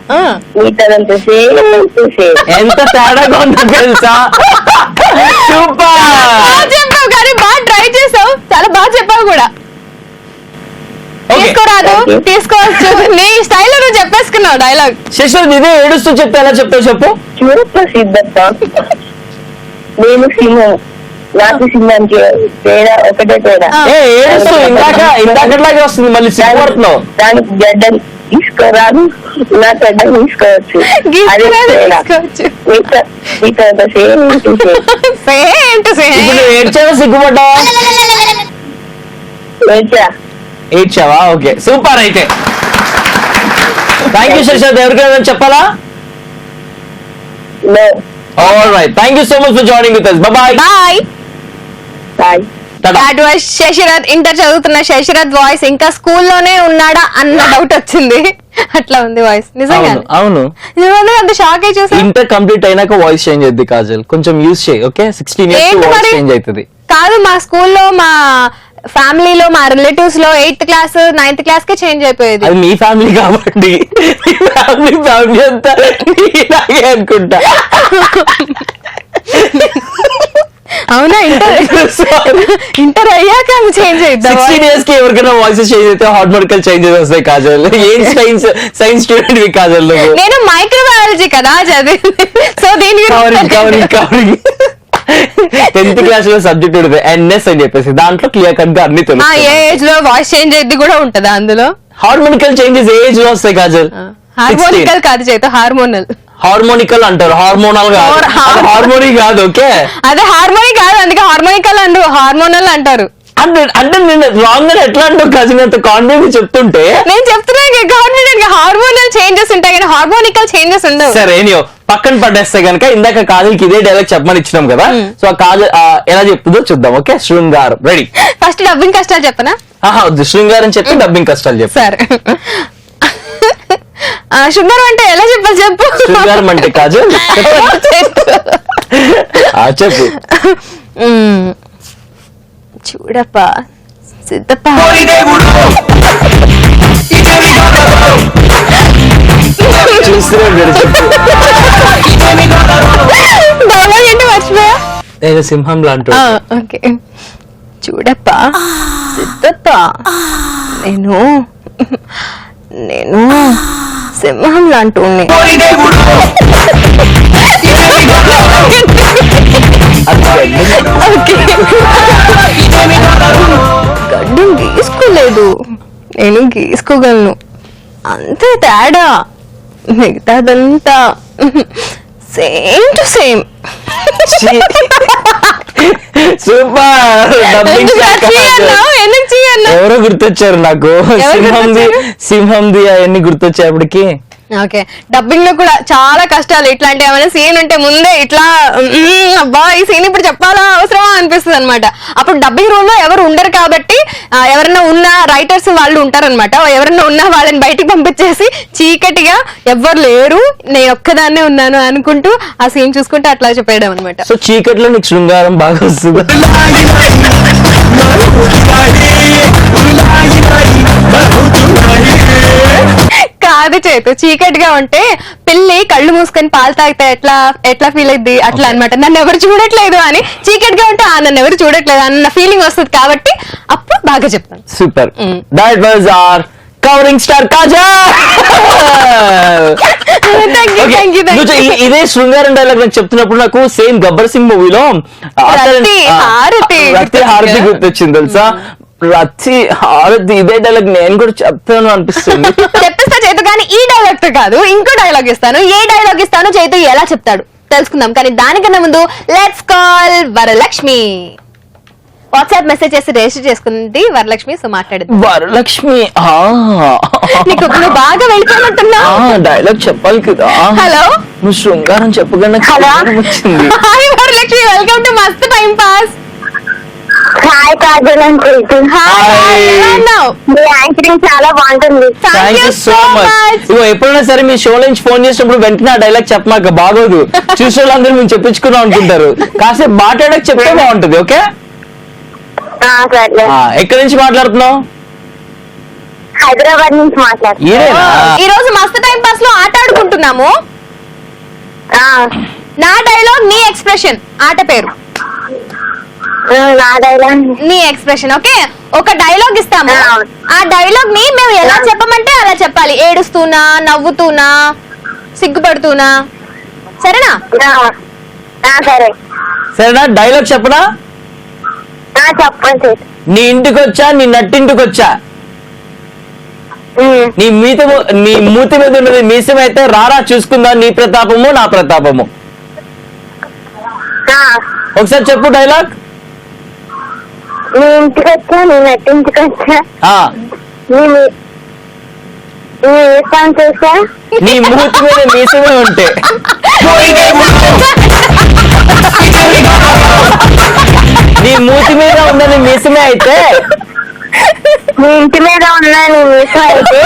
మిగతాదంతా సేమ్ టు సేమ్. ఎంత తేడాగా ఉందో తెలుసా? సూపర్ చెప్పావు, కానీ బాగా ట్రై చేసావు, చాలా బాగా చెప్పావు కూడా. తీసుకోరాదు, తీసుకోవచ్చు, నీ స్టైల్లో నువ్వు చెప్పేసుకున్నావు డైలాగ్. శశిరథ్ ఇదే ఏడుస్తూ చెప్తే ఎలా చెప్తావు చెప్పు. చూడప్ప సిద్ధప్ప, నేను సింహం నాకు సింహానికి తేడా ఒకటే తేడా. ఏడుస్తూ ఇందాకట్లాగే వస్తుంది మళ్ళీ సిగ్గుపడుతున్నావు. దానికి గడ్డ తీసుకోరాదు, నా గడ్డ తీసుకోవచ్చు. అదే తేడా. మీతో సేమ్ ఇప్పుడు నువ్వు ఏడ్చావా సిగ్గుపడ్డావా? ఏడ్చావా? Okay super. అయితే థ్యాంక్ యూ శశాంత్. ఎవరికైనా చెప్పాలా? All right, thank you so much for joining with us. Bye bye. That was Shasharath. Inter చదువుతున్న శశరథ్ వాయిస్ ఇంకా స్కూల్లోనే ఉన్నాడా అన్న డౌట్ వచ్చింది. అట్లా ఉంది వాయిస్. నిజంగా అవును, అంత షాక్ అయి చూసా. ఇంటర్ కంప్లీట్ అయినాక వాయిస్ చేంజ్ అయింది కాజల్. కొంచెం యూజ్ చేయి. ఓకే 16 ఇయర్స్ వాయిస్ చేంజ్ అవుతుంది. కాదు, మా స్కూల్లో మా ఫ్యామిలీలో మా రిలేటివ్స్ లో 8th క్లాస్ 9th క్లాస్ కే చేంజ్ అయిపోయేది. అది మీ ఫ్యామిలీ కాబట్టి ఫ్యామిలీ అంతా ఇలాగే అనుకుంటా. అవునా? ఇంటర్ అయ్యాక చేంజ్ అయిద్దాం. 16 ఇయర్స్ కి ఎవరికైనా వాయిసెస్ చేంజ్ అయితే హార్మోనికల్ చేంజెస్ వస్తాయి కాజల్. ఏం సైన్స్ స్టూడెంట్ వి కాజల్ నువ్వు? నేను మైక్రోబయాలజీ కదా చదివింది. సో దీని కవరింగ్ 10th క్లాస్ లో సబ్జెక్ట్ ఉంటుంది ఎన్ఎస్ అని చెప్పేసి. దాంట్లో క్లియర్ కట్ గా అన్ని తెలుసు. ఏ ఏజ్ లో వాయిస్ చేంజ్ అయ్యింది కూడా ఉంటదా అందులో? హార్మోనికల్ చేంజెస్ ఏ ఏజ్ లో వస్తాయి కాజల్? హార్మోనికల్ కాదు చేత, హార్మోనల్. హార్మోనికల్ అంటారు, హార్మోనల్ కాదు. హార్మోని కాదు. ఓకే అదే హార్మోని కాదు, అందుకే హార్మోనికల్ అంటారు, హార్మోనల్ అంటారు. అంటే నేను రాంగ్ అని ఎట్లా అంటావు కజిన్? అంత కాన్ఫిడెన్స్ చెప్తుంటే నేను చెప్తున్నా కాన్ఫిడెంట్ గా హార్మోనల్ చేంజెస్ ఉంటాయి కానీ హార్మోనికల్ చేంజెస్ ఉండవు. సరే ఏనియో పక్కన పడేస్తే కనుక ఇందాక కాజల్కి ఇదే డైలాగ్ చెప్పమని ఇచ్చినాం కదా. సో ఆ కాజల్ ఎలా చెప్తుందో చూద్దాం. ఓకే శృంగారం రెడీ. ఫస్ట్ డబ్బింగ్ కష్టాలు చెప్పనా? వద్దు, శృంగారం చెప్పి డబ్బింగ్ కష్టాలు చెప్పు. సరే శృంగారం అంటే ఎలా చెప్పాలి చెప్పు. శృంగారం అంటే కాజల్ చెప్పు. చూడప్ప సిద్ధప్ప చూస్తున్నాడు చెప్పు. డైలాగ్ ఏంటి మర్చిపోయా? నేను సింహం లాంటి. ఓకే చూడప్ప సిద్ధప్ప, నేను సింహం లాంటి గడ్డం గీసుకోలేదు, నేను గీసుకోగలను, అంతే తేడా, మిగతాదంతా సేమ్ టు సేమ్. సూపర్. ఎవరో గుర్తొచ్చారు నాకు. సింహంది అవన్నీ గుర్తొచ్చేప్పటికి. ఓకే డబ్బింగ్ లో కూడా చాలా కష్టాలు. ఇట్లాంటి ఏమైనా సీన్ ఉంటే ముందే ఇట్లా అబ్బా ఈ సీన్ ఇప్పుడు చెప్పాలా అవసరమా అనిపిస్తుంది అనమాట. అప్పుడు డబ్బింగ్ రూమ్ లో ఎవరు ఉండరు కాబట్టి ఎవరైనా ఉన్న రైటర్స్ వాళ్ళు ఉంటారనమాట. ఎవరైనా ఉన్నా వాళ్ళని బయటికి పంపించేసి చీకటిగా ఎవ్వరు లేరు, నేను ఒక్కదాన్నే ఉన్నాను అనుకుంటూ ఆ సీన్ చూసుకుంటూ అట్లా చెప్పేయడం అనమాట. సో చీకట్లో నీకు శృంగారం బాగా వస్తుంది. కాదు చేతు, చీకటిగా ఉంటే పిల్లి కళ్ళు మూసుకొని పాలు తాగితే ఎట్లా ఫీల్ అయింది అట్లా అనమాట. నన్ను ఎవరు చూడట్లేదు అని, చీకటిగా ఉంటే నన్ను ఎవరు చూడట్లేదు అన్న ఫీలింగ్ వస్తుంది కాబట్టి అప్పుడు బాగా చెప్తాను. Super. That was our covering star Kajal. ఇదే శృంగారం డైలాగ్ నాకు చెప్తున్నప్పుడు నాకు సేమ్ గబ్బర్ సింగ్ మూవీలో రతి హారతి గుర్తొచ్చింది తెలుసా. రతి హారతి ఇదే డైలాగ్ నేను కూడా చెప్తాను అనిపిస్తుంది. చెప్పిస్తా చేతు, కానీ ఈ డైలాగ్ తో కాదు ఇంకో డైలాగ్ ఇస్తాను. ఏ డైలాగ్ ఇస్తాను చేతు ఎలా చెప్తాడు తెలుసుకుందాం. కానీ దానికన్నా ముందు let's call Varalakshmi. WhatsApp message చేసి రిజిస్టర్ చేసుకుంది వరలక్ష్మి. సో మాట్లాడేది వరలక్ష్మి. నీకు నువ్వు బాగా వెళ్ళిపోయినట్టున్నా డైలాగ్ చెప్పాలి కదా. హలో, నువ్వు శృంగారం చెప్పగానే వచ్చింది. Hi Varalakshmi, welcome to Mast time pass. Hi Kajal uncle. మీ యాంకరింగ్ చాలా బాగుంటుంది. Thank you so much. ఇగో ఎప్పుడైనా సరే మీ షో నుంచి ఫోన్ చేసినప్పుడు వెంటనే ఆ డైలాగ్ చెప్పమాక, బాగోదు. చూసే వాళ్ళందరూ మేము చెప్పించుకున్నాం అనుకుంటారు. కాసేపు మాట్లాడక చెప్తే బాగుంటది. ఓకే ఎక్కడి నుంచి మాట్లాడుతున్నావు? హైదరాబాద్ నుంచి మాట్లాడుతున్నాను. ఈ రోజు మస్త్ టైం పాస్ లో ఆట ఆడుకుంటున్నాము. నా డైలాగ్ నీ ఎక్స్ప్రెషన్, ఆట పేరు నా డైలాగ్ నీ ఎక్స్ప్రెషన్. ఓకే ఒక డైలాగ్ ఇస్తాము, ఆ డైలాగ్ ని మేము ఎలా చెప్పమంటే అలా చెప్పాలి. ఏడుస్తూనా, నవ్వుతూనా, సిగ్గుపడుతూనా, సరేనా? సరే. సరేనా? డైలాగ్ చెప్పనా? చెప్పండి. నీ ఇంటికి వచ్చా, నీ నట్టింటికి వచ్చా, నీ మూతి మీద ఉన్నది మీసం అయితే రారా చూసుకుందాం నీ ప్రతాపము నా ప్రతాపము. ఒకసారి చెప్పు డైలాగ్. నీ ఇంటికి వచ్చా, నీ నట్టింటికి వచ్చా, మీసం చూసా, నీ మూతి మీద మీసమే ఉంటే నీ మూతి మీద ఉన్నది మీసమే అయితే నీ ఇంటి మీద ఉన్నా నీ మీసం అయితే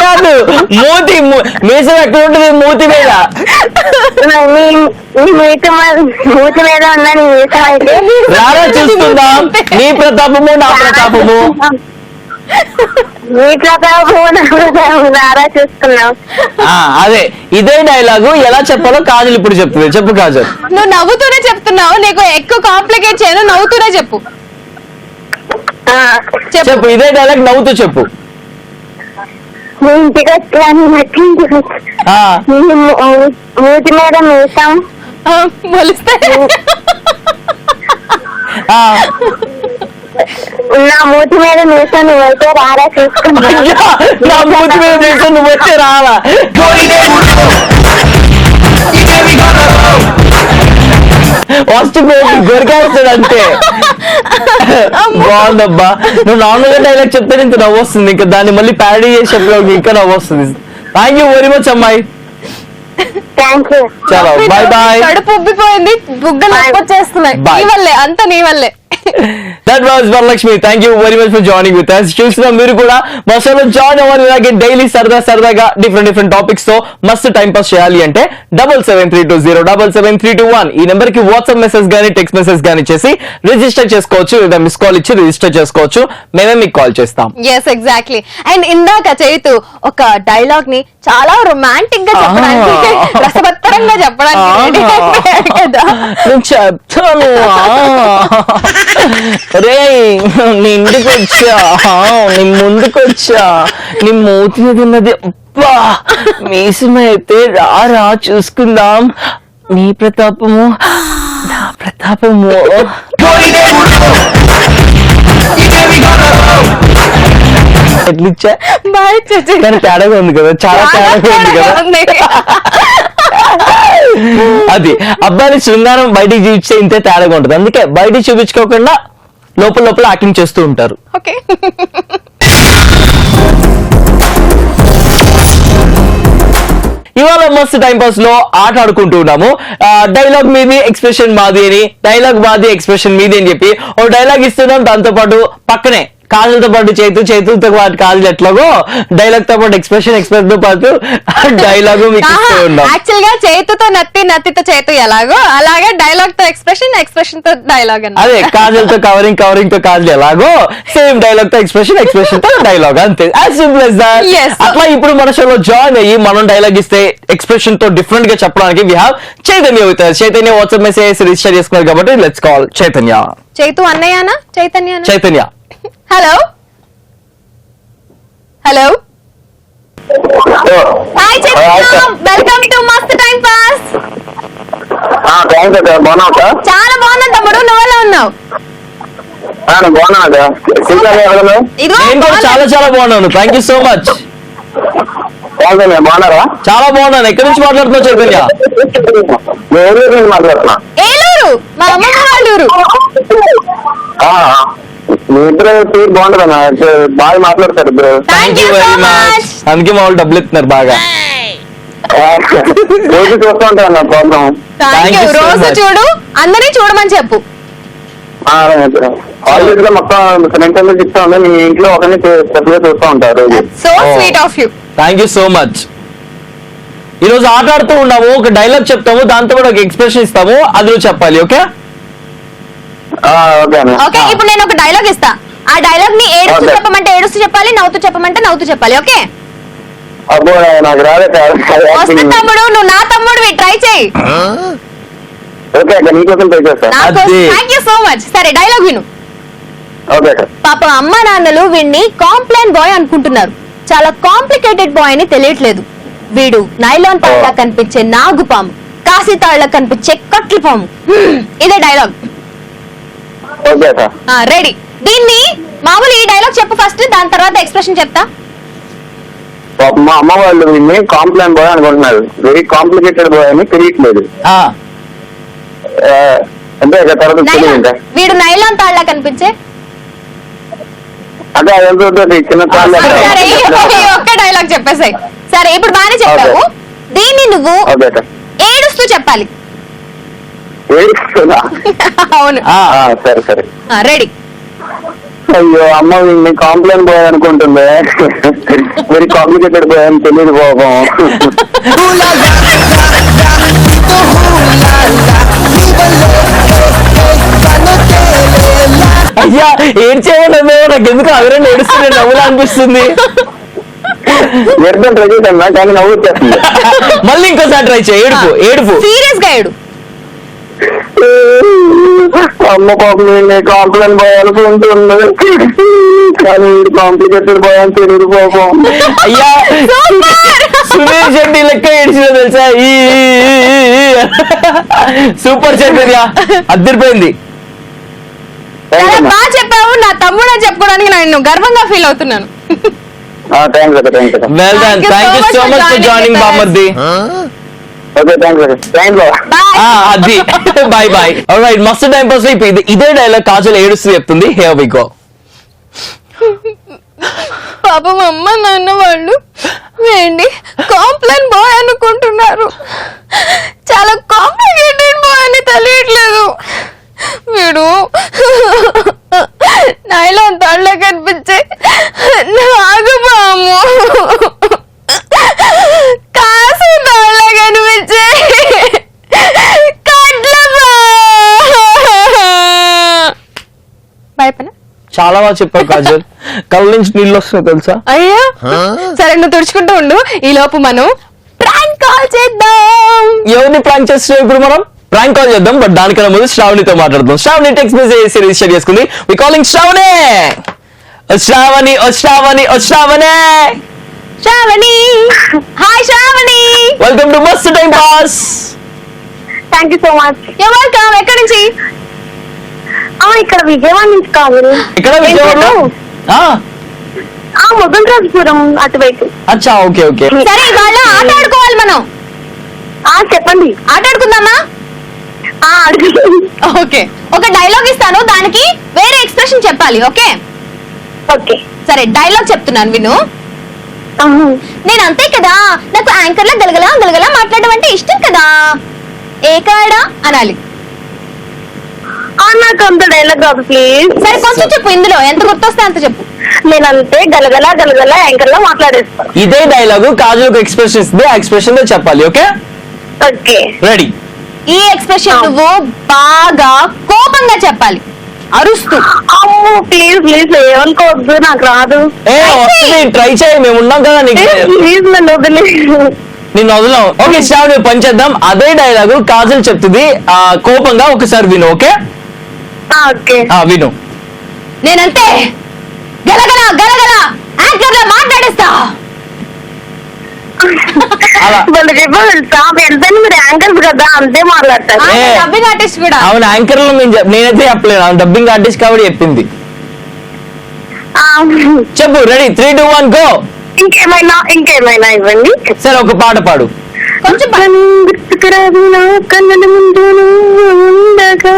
కాదు, మీసం ఎక్కడ ఉంటుంది మూతి మీద. నీ మూతి మీద ఉన్నా నీ మీసం అయితే రారా చూసుకుందాం నీ ప్రతాపము నా ప్రతాపము. నీ ప్రతాపము నా ప్రతాపము రారా చూసుకున్నాం. అదే ఇదే డైలాగు ఎలా చెప్పాలో కాజల్ ఇప్పుడు చెప్తుంది. చెప్పు కాజల్. నువ్వు నవ్వుతూనే చెప్తున్నావు, నీకు ఎక్కువ కాంప్లికేట్ చేయను, నవ్వుతూనే చెప్పు. చెప్పు ఇదే డైలాగ్ నవ్వుతూ చెప్పు. నీ ఇంటికి వచ్చా, నీ నట్టింటికి వచ్చా, నీ మూతి మీద మీసం మొలిస్తే నా మూతి మీద మీసం నువ్వైతే రారా చూసుకున్నా. నా మూతి మీద మీసం నువ్వు వచ్చే రారా. ఫస్ట్ గొరికేస్తాడు అంతే. బాగుందబ్బా. నువ్వు నార్మల్ గా డైలాగ్ చెప్తే ఇంత నవ్వు వస్తుంది, ఇంకా దాన్ని మళ్ళీ ప్యారడీ చేసి చెప్పిన ఇంకా నవ్వు వస్తుంది. థ్యాంక్ యూ వెరీ మచ్ అమ్మాయి. చలో బాయ్ బాయ్. కడుపు ఉబ్బిపోయింది, బుగ్గలు వచ్చేస్తున్నాయి. నీ వల్లే, అంత నీ వల్లే. That was Varalakshmi. Thank you very much for joining with us. చూసిన మీరు కూడా మా షోలో జాయిన్ అవ్వాలి, ఇలాగే డైలీ సరదాగా డిఫరెంట్ టాపిక్స్ తో మస్తు టైం పాస్ చేయాలి అంటే 7732077321 ఈ నెంబర్ కి వాట్సాప్ మెసేజ్ గానీ టెక్స్ట్ మెసేజ్ గానీ చేసి రిజిస్టర్ చేసుకోవచ్చు, లేదా మిస్ కాల్ ఇచ్చి రిజిస్టర్ చేసుకోవచ్చు. మేమే మీకు కాల్ చేస్తాం. Yes exactly. అండ్ ఇందాక చైతు ఒక డైలాగ్ ని చాలా రొమాంటిక్ గా చెప్పడానికి, రసవత్తరంగా చెప్పడానికి కదా. నేను చెప్తాను. రే నీ ఇంటికి వచ్చా, నీ ముందుకు వచ్చా, నీ మూతి మీద ఉన్నది అబ్బా మీసమైతే రారా చూసుకుందాం నీ ప్రతాపము నా ప్రతాపము. ఎట్లిచ్చా కానీ తేడాగా ఉంది కదా, చాలా తేడాగా ఉంది కదా. అది అబ్బాయిని శృంగారం బయటికి చూపించే ఇంతే తేడాగా ఉంటుంది, అందుకే బయటికి చూపించుకోకుండా లోపల యాక్టింగ్ చేస్తూ ఉంటారు. ఓకే. ఇవాళ మస్తు టైం పాస్ లో ఆట ఆడుకుంటూ ఉన్నాము. డైలాగ్ మీది ఎక్స్ప్రెషన్ మాది అని, డైలాగ్ మాది ఎక్స్ప్రెషన్ మీది అని చెప్పి ఓ డైలాగ్ ఇస్తున్నాం, దాంతో పాటు పక్కనే కాజులతో పాటు చేతులతో పాటు కాజులు ఎట్లాగో డైలాగ్ తో పాటు ఎక్స్ప్రెషన్ తో పాటు డైలాగ్ మీకు ఇస్తూ ఉన్నాం. యాక్చువల్ గా చేతుతో నత్తితో చేతు ఎలాగో అలాగే డైలాగ్ తో ఎక్స్ప్రెషన్ తో డైలాగ్ అని. అదే కాజులతో కవరింగ్ తో కాజులు ఎలాగో సేమ్ డైలాగ్ తో ఎక్స్ప్రెషన్ తో డైలాగ్, అంతే. As simple as that. అట్లా ఇప్పుడు మన షోలో జాయిన్ అయ్యి మనం డైలాగ్ ఇస్తే ఎక్స్ప్రెషన్ తో డిఫరెంట్ గా చెప్పడానికి we have Chaitanya with us. Chaitanya WhatsApp message register చేసుకున్నారు కాబట్టి లెట్స్ కాల్ చైతన్య. చైతు అన్నయ్యనా Chaitanya. Hello hi Chaitanya, welcome to Mast time pass. చాలా బాగున్నా తమ్ముడు, నువ్వెలా ఉన్నావు? నేను కూడా చాలా బాగున్నాను, థ్యాంక్ యూ సో మచ్. బాగున్నారా? చాలా బాగున్నాను. ఎక్కడి నుంచి మాట్లాడుతున్నావు చైతన్య? మాట్లాడుతున్నా. ఏలూరు, మా అమ్మమ్మ వాళ్ళ ఊరు. మీ ఇద్దరు పేరు బాగుంటుందన్నా, బాగా మాట్లాడతారు ఇద్దరు. Thank you so much. అందుకే మా వాళ్ళు డబ్బులు ఇస్తున్నారు బాగా. రోజు చూస్తూ ఉంటాను అన్న ప్రోగ్రామ్. Thank you. రోజు చూడు, అందరినీ చూడమని చెప్పు. ఆల్రెడీ గా మొత్తం ఫ్రెండ్స్ అందరూ చెప్తా ఉన్నా, మీ ఇంట్లో ఒకరిని సెపరేట్ చూస్తూ ఉంటారు. So sweet of you. Thank you so much. ఈ రోజు ఆట ఆడుతూ ఉన్నాము, ఒక డైలాగ్ చెప్తాము, దాంతో కూడా ఒక ఎక్స్ప్రెషన్ ఇస్తాము, అది నువ్వు చెప్పాలి. Okay okay. ఇప్పుడు నేను ఒక డైలాగ్ ఇస్తా, ఆ డైలాగ్ ని ఏడుస్తూ చెప్పమంటే ఏడుస్తూ చెప్పాలి, నవ్వుతూ చెప్పమంటే నవ్వుతూ చెప్పాలి. ఓకే? అబ్బో నాకు రాలే. వస్తా తమ్ముడు, నువ్వు నా తమ్ముడివి, ట్రై చేయి. ఓకే అక్క, నీకోసం ట్రై చేస్తా. Thank you so much. సరే డైలాగ్ విను. ఓకే అక్క. పాప అమ్మ నాన్నలు వీడిని కాంప్లైన్ బాయ్ అనుకుంటున్నారు, చాలా కాంప్లికేటెడ్ బాయ్ అని తెలియట్లేదు. వీడు నైలాన్ తాళ్ళ కనిపించే నాగుపాము, కాశీ తాళ్ళ కనిపించే కట్లు పాము. ఇదే డైలాగ్. Okay sir. రెడీ. దీన్ని మామూలు ఈ డైలాగ్ చెప్పు ఫస్ట్, దాని తర్వాత ఎక్స్ప్రెషన్ చెప్తా. పాపం మా అమ్మ వాళ్ళు వీడిని కాంప్లైంట్ బాయ్ అనుకుంటున్నారు. వెరీ కాంప్లికేటెడ్ బాయ్ అని తెలియట్లేదు. ఆ, అంటే తర్వాత తెలియదు ఇంకా. వీడు నైలాన్ తాళ్ళ కనిపించే. అంటే అదంతా చిన్న తాళ్ళు. సరే ఈ ఒక్క డైలాగ్ చెప్పేసాయి. సరే ఇప్పుడు బాగానే చెప్పావు. దీన్ని నువ్వు ఓకే సార్. ఏడుస్తూ చెప్పాలి. ఏడుస్తుందా? అవును. సరే సరే. రెడీ. అయ్యో అమ్మ వీడిని కాంప్లైంట్ బాయ్ అనుకుంటుంది. వెరీ కాంప్లికేటెడ్ బాయ్ అని తెలియదు పాపం. అయ్యా ఏం చేయాలి నాకు ఎందుకు అవిరండి ఏడుస్తుంటే నవ్వులా అనిపిస్తుంది. వ్యర్థం ట్రై చేశాను కానీ నవ్వు వచ్చేస్తుంది. మళ్ళీ ఇంకోసారి ట్రై చేయి. ఏడుపు ఏడుపు. సీరియస్ గా ఏడు. అమ్మ పాపం వీడిని కాంప్లైంట్ బాయ్ అనుకుంటుంది కానీ వీడు కాంప్లికేటెడ్ బాయ్ అని తెలియదు పాపం. అయ్యా సునీల్ శెట్టి లెక్క ఏడ్చిన తెలుసా. సూపర్ చైతన్య అద్దరిపోయింది. బాగా చెప్పావు. నా తమ్ముడు అని చెప్పుకోవడానికి నేను గర్వంగా ఫీల్ అవుతున్నాను. థ్యాంక్స్ అక్క. థ్యాంక్స్ అక్క. Well done. Thank you so much for joining బామర్ది. ఓకే థ్యాంక్స్ అక్క. థ్యాంక్స్ అది బాయ్ బాయ్. ఆల్రైట్ మస్తు టైం పాస్ అయిపోయింది. ఇదే డైలాగ్ కాజల్ ఏడుస్తూ చెప్తుంది. Here we go. పాపం అమ్మ నాన్న వాళ్ళు వేండి కాంప్లైంట్ బాయ్ అనుకుంటున్నారు. చాలా కాంప్లికేటెడ్ బాయ్ అని తెలియట్లేదు. వీడు నైలాన్ తాళ్ళ కనిపించే నాగబాము కాసు తాళ్ళ కనిపించే భయపన. చాలా బాగా చెప్పావు కాజల్. కళ్ళ నుంచి నీళ్ళు వస్తున్నాయి తెలుసా. అయ్యా సరే నువ్వు తుడుచుకుంటూ ఉండు. ఈ లోపు మనం ప్రాంక్ కాల్ చేద్దాం. ఎవరిని ప్రాంక్ చేస్తున్నావు ఇప్పుడు మనం? ప్రాంక్ కాల్ చేద్దాం. బట్ దానికన్నా ముందు శ్రావణితో మాట్లాడుతాం. శ్రావణి టెక్స్ట్ మెసేజ్ రిజిస్టర్ చేసుకుంది. We calling Shravani. Shravani Shravani Shravani Shravani. Hi Shravani. Welcome to Mast time pass. Thank you so much. You welcome. ఎక్కడి నుంచి? ఇక్కడ విజయవాడ నుంచి కావాలి. ఇక్కడ విజయవాడలో మొగల్రాజపురం అటువైపు. అచ్చా ఓకే ఓకే. సరే ఇవాళ ఆట ఆడుకోవాలి మనం. చెప్పండి. ఆట ఆడుకుందామా? ఓకే. ఒక డైలాగ్ ఇస్తాను, దానికి వేరే ఎక్స్ప్రెషన్ చెప్పాలి. ఓకే ఓకే సరే డైలాగ్ చెప్తున్నాను విను. నేను అంతే కదా, నాకు యాంకర్ లా గలగలా గలగలా మాట్లాడడం అంటే ఇష్టం కదా. ఏ కాడా అనాలి. నాకు అంత డైలాగ్ కాదు ప్లీజ్. సరే కొంచెం చెప్పు, ఇందులో ఎంత గుర్తొస్తే అంత చెప్పు. నేనంతే గలగలా గలగలా యాంకర్ లా మాట్లాడేస్తాను. ఇదే డైలాగు కాజల్ ఒక ఎక్స్ప్రెషన్ ఇస్తుంది. ఆ ఎక్స్ప్రెషన్ తో చెప్పాలి. Okay okay ready. ఈ ఎక్స్ప్రెషన్ నువ్వు బాగా కోపంగా చెప్పాలి, అరుస్తూ. అమ్మో ప్లీజ్ ప్లీజ్ ఏమనుకోవద్దు, నాకు రాదు. ట్రై చేయి, మేము ఉన్నాం కదా నీకు. ప్లీజ్ నన్ను వదిలేదు. నిన్ను వదలం. ఓకే శ్రావణి పని చేద్దాం. అదే డైలాగు కాజల్ చెప్తుంది కోపంగా. ఒకసారి విను. ఓకే ఓకే విను. నేనంతే గలగల గలగల యాంకర్ లా మాట్లాడేస్తా. అలా వాళ్ళు చెప్పారు తెలుసా, వెళ్తాను మీరు యాంకర్స్ కదా అంతే మాట్లాడతారు. డబ్బింగ్ ఆర్టిస్ట్ కూడా. అవును యాంకర్ లో నేనైతే చెప్పలేను. డబ్బింగ్ ఆర్టిస్ట్ కాబట్టి చెప్పింది. చెప్పు. Ready 3, 2, 1 go. ఇంకేమైనా ఇవ్వండి. సరే ఒక పాట పాడు. కొంచెం గుర్తుకురాదు నా కళ్ళ ముందు ఉండగా,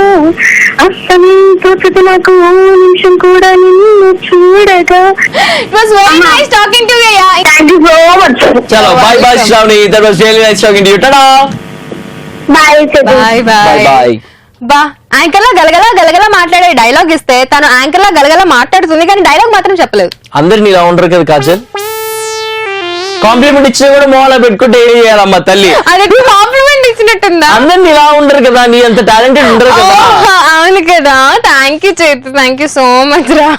అస్సలు తోచదు నాకు నిమిషం కూడా నిన్ను చూడగా. It was very nice talking to you. Thank you so much. చలో bye bye Shravani. That was really nice talking to you. Tata bye bye bye bye. బా యాంకర్ లా గలగల గలగల మాట్లాడే డైలాగ్ ఇస్తే తను యాంకర్ లా గలగల మాట్లాడుతుంది, కానీ డైలాగ్ మాత్రం చెప్పలేదు. అందరిని ఇలా ఉండరు కదా కాజల్. కాంప్లిమెంట్ ఇచ్చినా కూడా మొహాల పెట్టుకుంటే ఏం చేయాలమ్మా తల్లి. అది కాంప్లిమెంట్ ఇచ్చినట్టుందా? అందరిని ఇలా ఉండరు కదా, నీ అంత టాలెంటెడ్ ఉండరు కదా. అవును కదా. థ్యాంక్ యూ చేతు, థ్యాంక్ యూ సో మచ్ రా.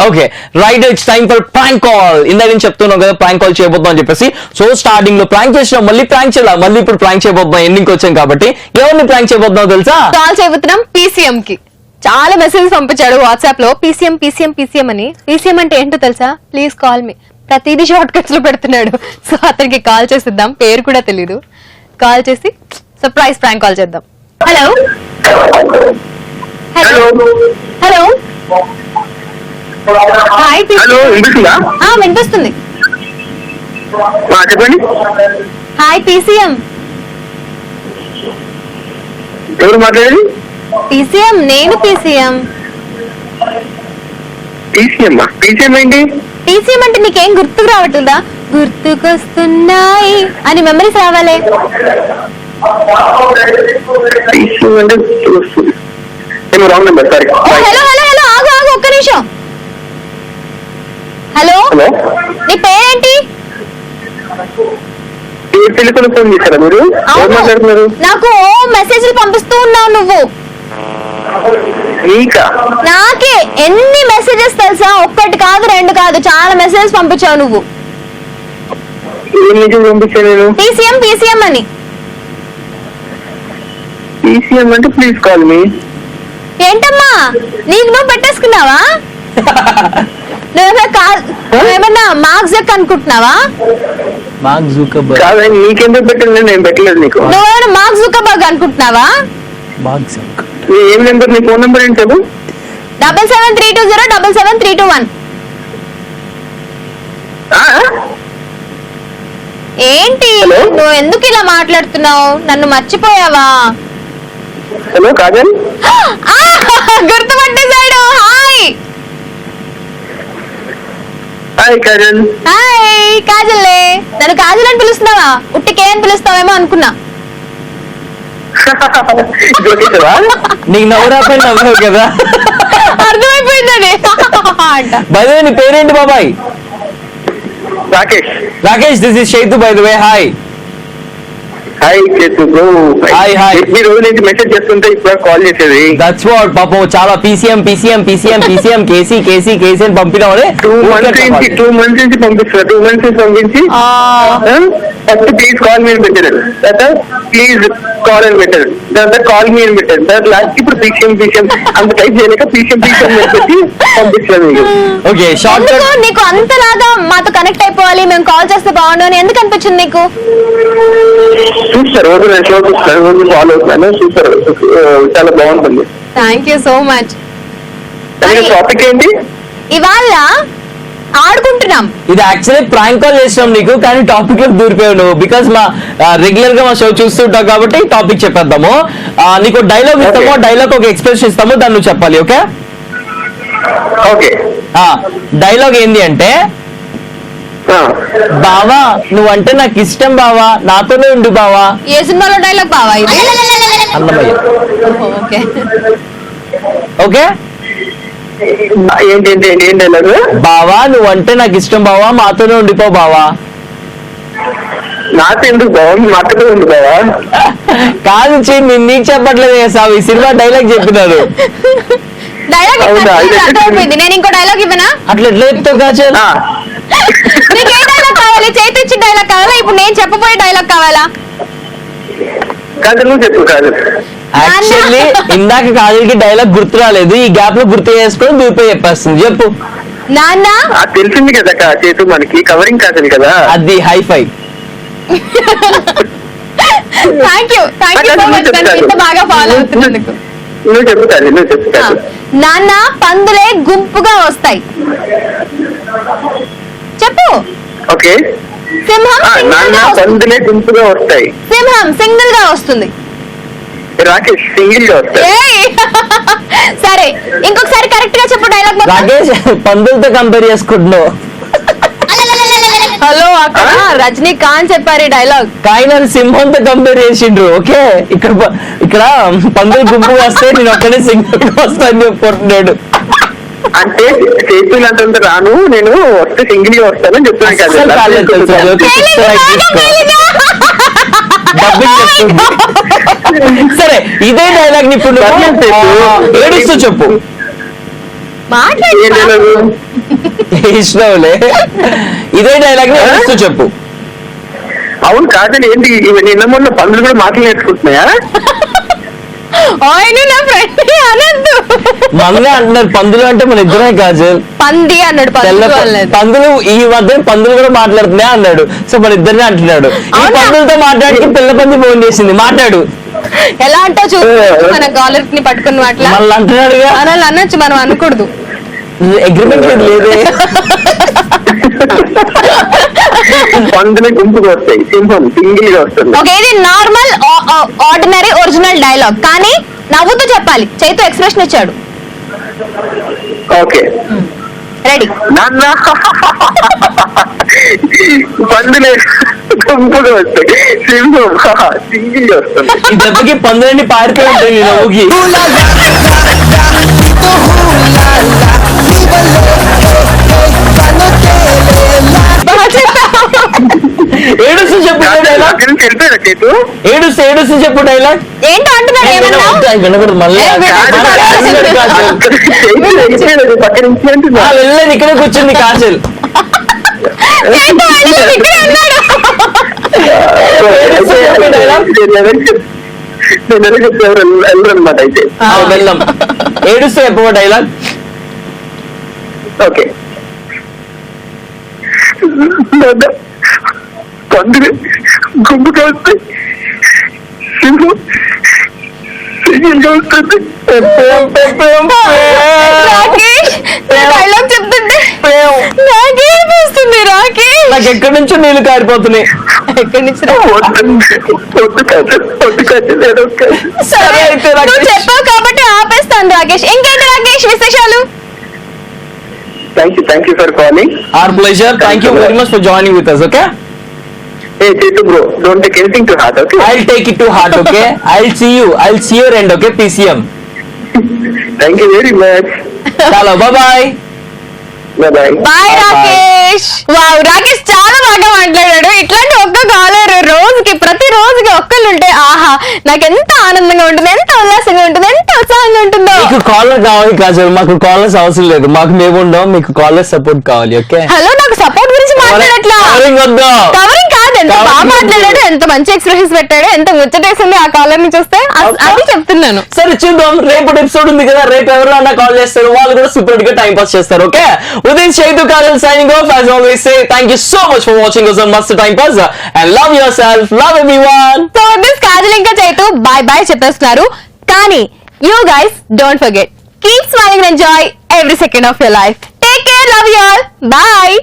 Okay right, it's time for prank call. ఇందాక నేను చెప్తున్నాం కదా ప్రాంక్ కాల్ చేయబోతున్నాం అని చెప్పేసి. సో స్టార్టింగ్ లో ప్రాంక్ చేసినాం, మళ్ళీ ప్రాంక్ చేయాలి, మళ్ళీ ఇప్పుడు ప్రాంక్ చేయబోతున్నాం. ఎండింగ్ వచ్చాం కాబట్టి ఎవరిని ప్రాంక్ చేయబోతున్నావు తెలుసా? కాల్ చేయబోతున్నాం పీసీఎం కి. చాలా మెసేజ్ పంపించాడు వాట్సాప్ లో, పీసీఎం పీసీఎం పీసీఎం అని. పీసీఎం అంటే ఏంటో తెలుసా? Please call me. ప్రతిదీ షార్ట్ కట్స్ లో పెడుతున్నాడు. సో అతనికి కాల్ చేసిద్దాం, పేరు కూడా తెలీదు. కాల్ చేసి సర్ప్రైజ్ ప్రాంక్ కాల్ చేద్దాం. Hello hello hello hi hello వినిపిస్తుందా? వినిపిస్తుంది. చెప్పండి. Hi PCM. ఎవరు మాట్లాడేది? పీసీఎం నేను పీసీఎం. పీసీఎం ఏంటి? పీసీఎం అంటే నీకేం గుర్తుకు రావట్లేదా? గుర్తుకొస్తున్నాయి అని మెమరీస్ రావాలి. పీసీఎం అంటే నేను wrong number. Sorry. Hello hello hello ఆగు ఆగు ఒక్క నిమిషం. హలో హలో, నీ పేరేంటి? ఏ టెలిఫోన్ ఫోన్ చేశారా మీరు? ఎవరు మాట్లాడుతున్నారు? నాకు మెసేజ్లు పంపిస్తూ ఉన్నావు నువ్వు. నీకా? నాకే ఎన్ని మెసేజెస్ తెలుసా? ఒక్కటి కాదు రెండు కాదు చాలా మెసేజెస్ పంపించావు నువ్వు. ఏం మెసేజ్ పంపించాను నేను? పీసీఎం పీసీఎం అని. పీసీఎం అంటే ప్లీజ్ కాల్ మీ. ఏంటమ్మా నీకు నువ్వు పెట్టేసుకున్నావా? నువ్వేమన్నా మార్క్స్ ఎక్క అనుకుంటున్నావా? Mark Zuckerberg. కాదండి, నీకెందుకు పెట్టండి? నేను పెట్టలేదు నీకు. నువ్వేమైనా మార్క్స్ జుకర్బర్గ్ అనుకుంటున్నావా? ఏం నెంబర్? నీ ఫోన్ నెంబర్ ఏంటి? 7732077321. ఏంటి నువ్వు ఎందుకు ఇలా మాట్లాడుతున్నావు? నన్ను మర్చిపోయావా? హలో కాజల్. గుర్తుపట్టేశాడు. Hi hi Kajal. హాయ్ కాజల్లే. నన్ను కాజల్ అని పిలుస్తున్నావా? ఉట్టికే అని పిలుస్తావేమో అనుకున్నా. నీకు నవ్వురాపై నవ్వావు కదా. అర్థమైపోయిందని. బై ద వే నీ పేరేంటి బాబాయ్? Rakesh. Rakesh, this is Chaitu by the way. Hi hi Chethu. Hi hi. ఈ రోజు నుంచి మెసేజ్ చేస్తుంటే ఇప్పుడు కాల్ చేసేది. దట్స్ వాట్ పాపం చాలా PCM PCM PCM PCM KC KC KC అని పంపినామని 2 months నుంచి పంపిస్తున్నా. 2 months నుంచి పంపించి ఫస్ట్ ప్లీజ్ కాల్ మీ అని పెట్టారు. తర్వాత ప్లీజ్ కాల్ అని పెట్టారు. తర్వాత కాల్ మీ అని పెట్టారు. తర్వాత లాస్ట్ ఇప్పుడు పీసీఎం పీసీఎం అంత టైప్ చేయలేక పీసీఎం పీసీఎం పెట్టి పంపిస్తాను మీకు. Okay short cut. నీకు అంతలాగా మాతో కనెక్ట్ అయిపోవాలి, మేము కాల్ చేస్తే బాగుండు అని ఎందుకు అనిపించింది నీకు? చూస్తారు రోజు నేను షో చూస్తాను, రోజు ఫాలో అవుతున్నాను. చూస్తారు చాలా బాగుంటుంది. Thank you so much. Topic ఏంటి? ఇవాళ ఆడుకుంటున్నాం. ఇది యాక్చువల్లీ ప్రాంక్ కాల్ చేసినాం నీకు, కానీ టాపిక్ లో దూరిపోయావు నువ్వు. బికాస్ మా రెగ్యులర్ గా మా షో చూస్తుంటావు కాబట్టి టాపిక్ చెప్పేద్దాము. నీకు డైలాగ్ ఇస్తాము, డైలాగ్ ఒక ఎక్స్ప్రెషన్ ఇస్తాము, దాన్ని నువ్వు చెప్పాలి. Okay okay. డైలాగ్ ఏంది అంటే, బావా నువ్వంటే నాకు ఇష్టం బావా, నాతోనే ఉండు బావా. ఏ సినిమాలో డైలాగ్ బావా ఇది? అన్నమయ్య. ఓకే ఓకే ఏంటి డైలాగ్? బావా నువ్వంటే నాకు ఇష్టం బావా, మాతోనే ఉండిపో బావా. నాతో ఎందుకు బావా? మాతో ఉంది బావా. కాదు నేను నీకు చెప్పట్లేదు సార్, ఈ సినిమా డైలాగ్ చెప్పినారు. డైలాగ్ అర్థమైపోయింది. నేను ఇంకో డైలాగ్ ఇవ్వనా? అట్లా ఎట్లా చెప్తావు కాచల్? నీకు ఏ డైలాగ్ కావాలి? చేతి ఇచ్చిన డైలాగ్ కావాలా? ఇప్పుడు నేను చెప్పబోయే డైలాగ్ కావాలా? కాదు నువ్వు చెప్పు. కాదు యాక్చువల్లీ ఇందాక కాజల్కి డైలాగ్ గుర్తు రాలేదు, ఈ గ్యాప్ లో గుర్తు చేసుకొని దూరిపోయి చెప్పేస్తుంది. చెప్పు. నాన్న తెలిసింది కదా చేతు, మనకి కవరింగ్ కాదు కదా అది. Hi fi. Thank you so much. ఇంత బాగా ఫాలో అవుతున్నందుకు. నువ్వు చెప్తాను. నాన్న పందులే గుంపుగా వస్తాయి. చెప్పు. ఓకే. సింహం పందులే గుంపుగా వస్తాయి. సింహం సింగిల్ గా వస్తుంది. రాకేష్ సింగిల్ గా వస్తాయి. సరే ఇంకొకసారి కరెక్ట్ గా చెప్పు డైలాగ్. రాకేష్ పందులతో కంపేర్ చేసుకుంటున్నావు. హలో అక్కడ రజనీకాంత్ చెప్పారు ఈ డైలాగ్. కానీ సింహంతో కంపేర్ చేసిండ్రు. ఓకే ఇక్కడ పందులు గుంపు వస్తే నేను ఒక్కడే సింగిల్ వస్తా అని చెప్పుకుంటున్నాడు. అంటే చేతులు అంత రాను, నేను వస్తే సింగిల్ గా వస్తానని చెప్తున్నాను కదా. సరే ఇదే డైలాగ్ ని ఇప్పుడు ఏడుస్తూ చెప్పు. ఇష్టంలే, ఇదే డైలాగ్ ని ఏడుస్తూ చెప్పు. అవును కాదని ఏంటి నిన్న మొన్న పందులు కూడా మాటలు నేర్చుకుంటున్నాయా? ఆయన నా ఫ్రెండ్ అనందు మనమే అంటున్నారు పందులు అంటే మన ఇద్దరే కాజల్. పంది అన్నాడు. పందులు ఈ మధ్య పందులు కూడా మాట్లాడుతున్నాయి అన్నాడు. సో మన ఇద్దరినే అంటున్నాడు. ఈ పందులతో మాట్లాడి పిల్ల పంది ఫోన్ చేసింది. మాట్లాడు. ఎలా అంటావు చూ మన కాలర్ ని పట్టుకుని అట్లా మళ్ళీ అంటున్నాడుగా మనల్ని అనొచ్చు, మనం అనకూడదు. అగ్రిమెంట్ లేదే. పందులు గుంపుగా వస్తాయి, సింహం సింగిల్ గా వస్తుంది. ఓకే, ఇది నార్మల్ ఆర్డినరీ ఒరిజినల్ డైలాగ్, కానీ నవ్వుతూ చెప్పాలి. చైతు ఎక్స్ప్రెషన్ ఇచ్చాడు. Okay ready? నాన్న పందులే గుంపుగా వస్తాయి, సింహం సింగిల్ గా వస్తుంది. ఈ దెబ్బకి పందులన్నీ పారిపోయి ఉంటాయి నీ నవ్వుకి. ఏడుస్తూ చెప్పు డైలాగ్. తెలిపారా చేతు? ఏడుస్తూ చెప్పు డైలాగ్. ఏంటో అంటున్నాడు, ఏమన్నా? వినకూడదు మళ్ళీ. పక్కన నుంచి అంటున్నా. వెళ్ళలేదు, ఇక్కడే కూర్చుంది కాజల్. చైతు అడిగాడు, ఇక్కడే ఉన్నాడు. నేను ఎలా చెప్పారు వెళ్ళరు అనమాట. అయితే వెళ్ళం. ఏడుస్తూ చెప్పు డైలాగ్. ఓకే, పందులు గుంపుగా వస్తాయి, సింహం సింగిల్ గా వస్తుంది. రాకేష్, డైలాగ్ చెప్తుంటే నాకే అనిపిస్తుంది. రాకేష్, నాకు ఎక్కడి నుంచో నీళ్లు కారిపోతున్నాయి. ఎక్కడి నుంచి వద్దు కాదు నేను సరే అయితే రాకేష్. నువ్వు చెప్పావు కాబట్టి ఆపేస్తాను రాకేష్. ఇంకేంటి రాకేష్ విశేషాలు? Thank you for calling. Our pleasure. Thank you very much for joining with us. Okay. Hey Chetu bro, don't take anything to heart. Okay. I'll take it to heart. Okay. I'll see your end. Okay. PCM. Thank you very much. Chalo. Bye bye. Bye bye. Bye Rakesh. Wow, Rakesh చాలా బాగా మాట్లాడాడు. ఇట్లాంటి ఒక్క caller రోజుకి ప్రతి రోజుకి ఒక్కళ్ళు ఉంటే ఆహా నాకు ఎంత ఆనందంగా ఉంటుంది, ఎంత ఉల్లాసంగా ఉంటుంది, ఎంత ఉత్సాహంగా ఉంటుందో. మీకు కాలర్ కావాలి కాజల్, మాకు కాలర్స్ అవసరం లేదు. మాకు మేము ఉండం, మీకు కాలర్ సపోర్ట్ కావాలి. ఓకే. హలో, నాకు సపోర్ట్ గురించి మాట్లాడట్లా, కవరింగ్ కాదు. ఎంత బాగా Covering మాట్లాడాడు, ఎంత మంచి ఎక్స్ప్రెషన్స్ పెట్టాడు, ఎంత ముచ్చటేసింది ఆ కాలర్ ని చూస్తే. అది చెప్తున్నాను. సరే చూద్దాం, రేపు ఎపిసోడ్ ఉంది కదా, రేపు ఎవరైనా కాల్ చేస్తారు, వాళ్ళు కూడా సూపర్ గా టైం పాస్ చేస్తారు. Okay. Within Chetu Kajal signing off. As always say, thank you so much for watching us on Must Time Pass and love yourself, love everyone. So this Kajal ఇంకా Chaitu bye bye చెప్పేస్తున్నారు. కానీ you guys don't forget, keep smiling and enjoy every second of your life. Take care, love you all, bye.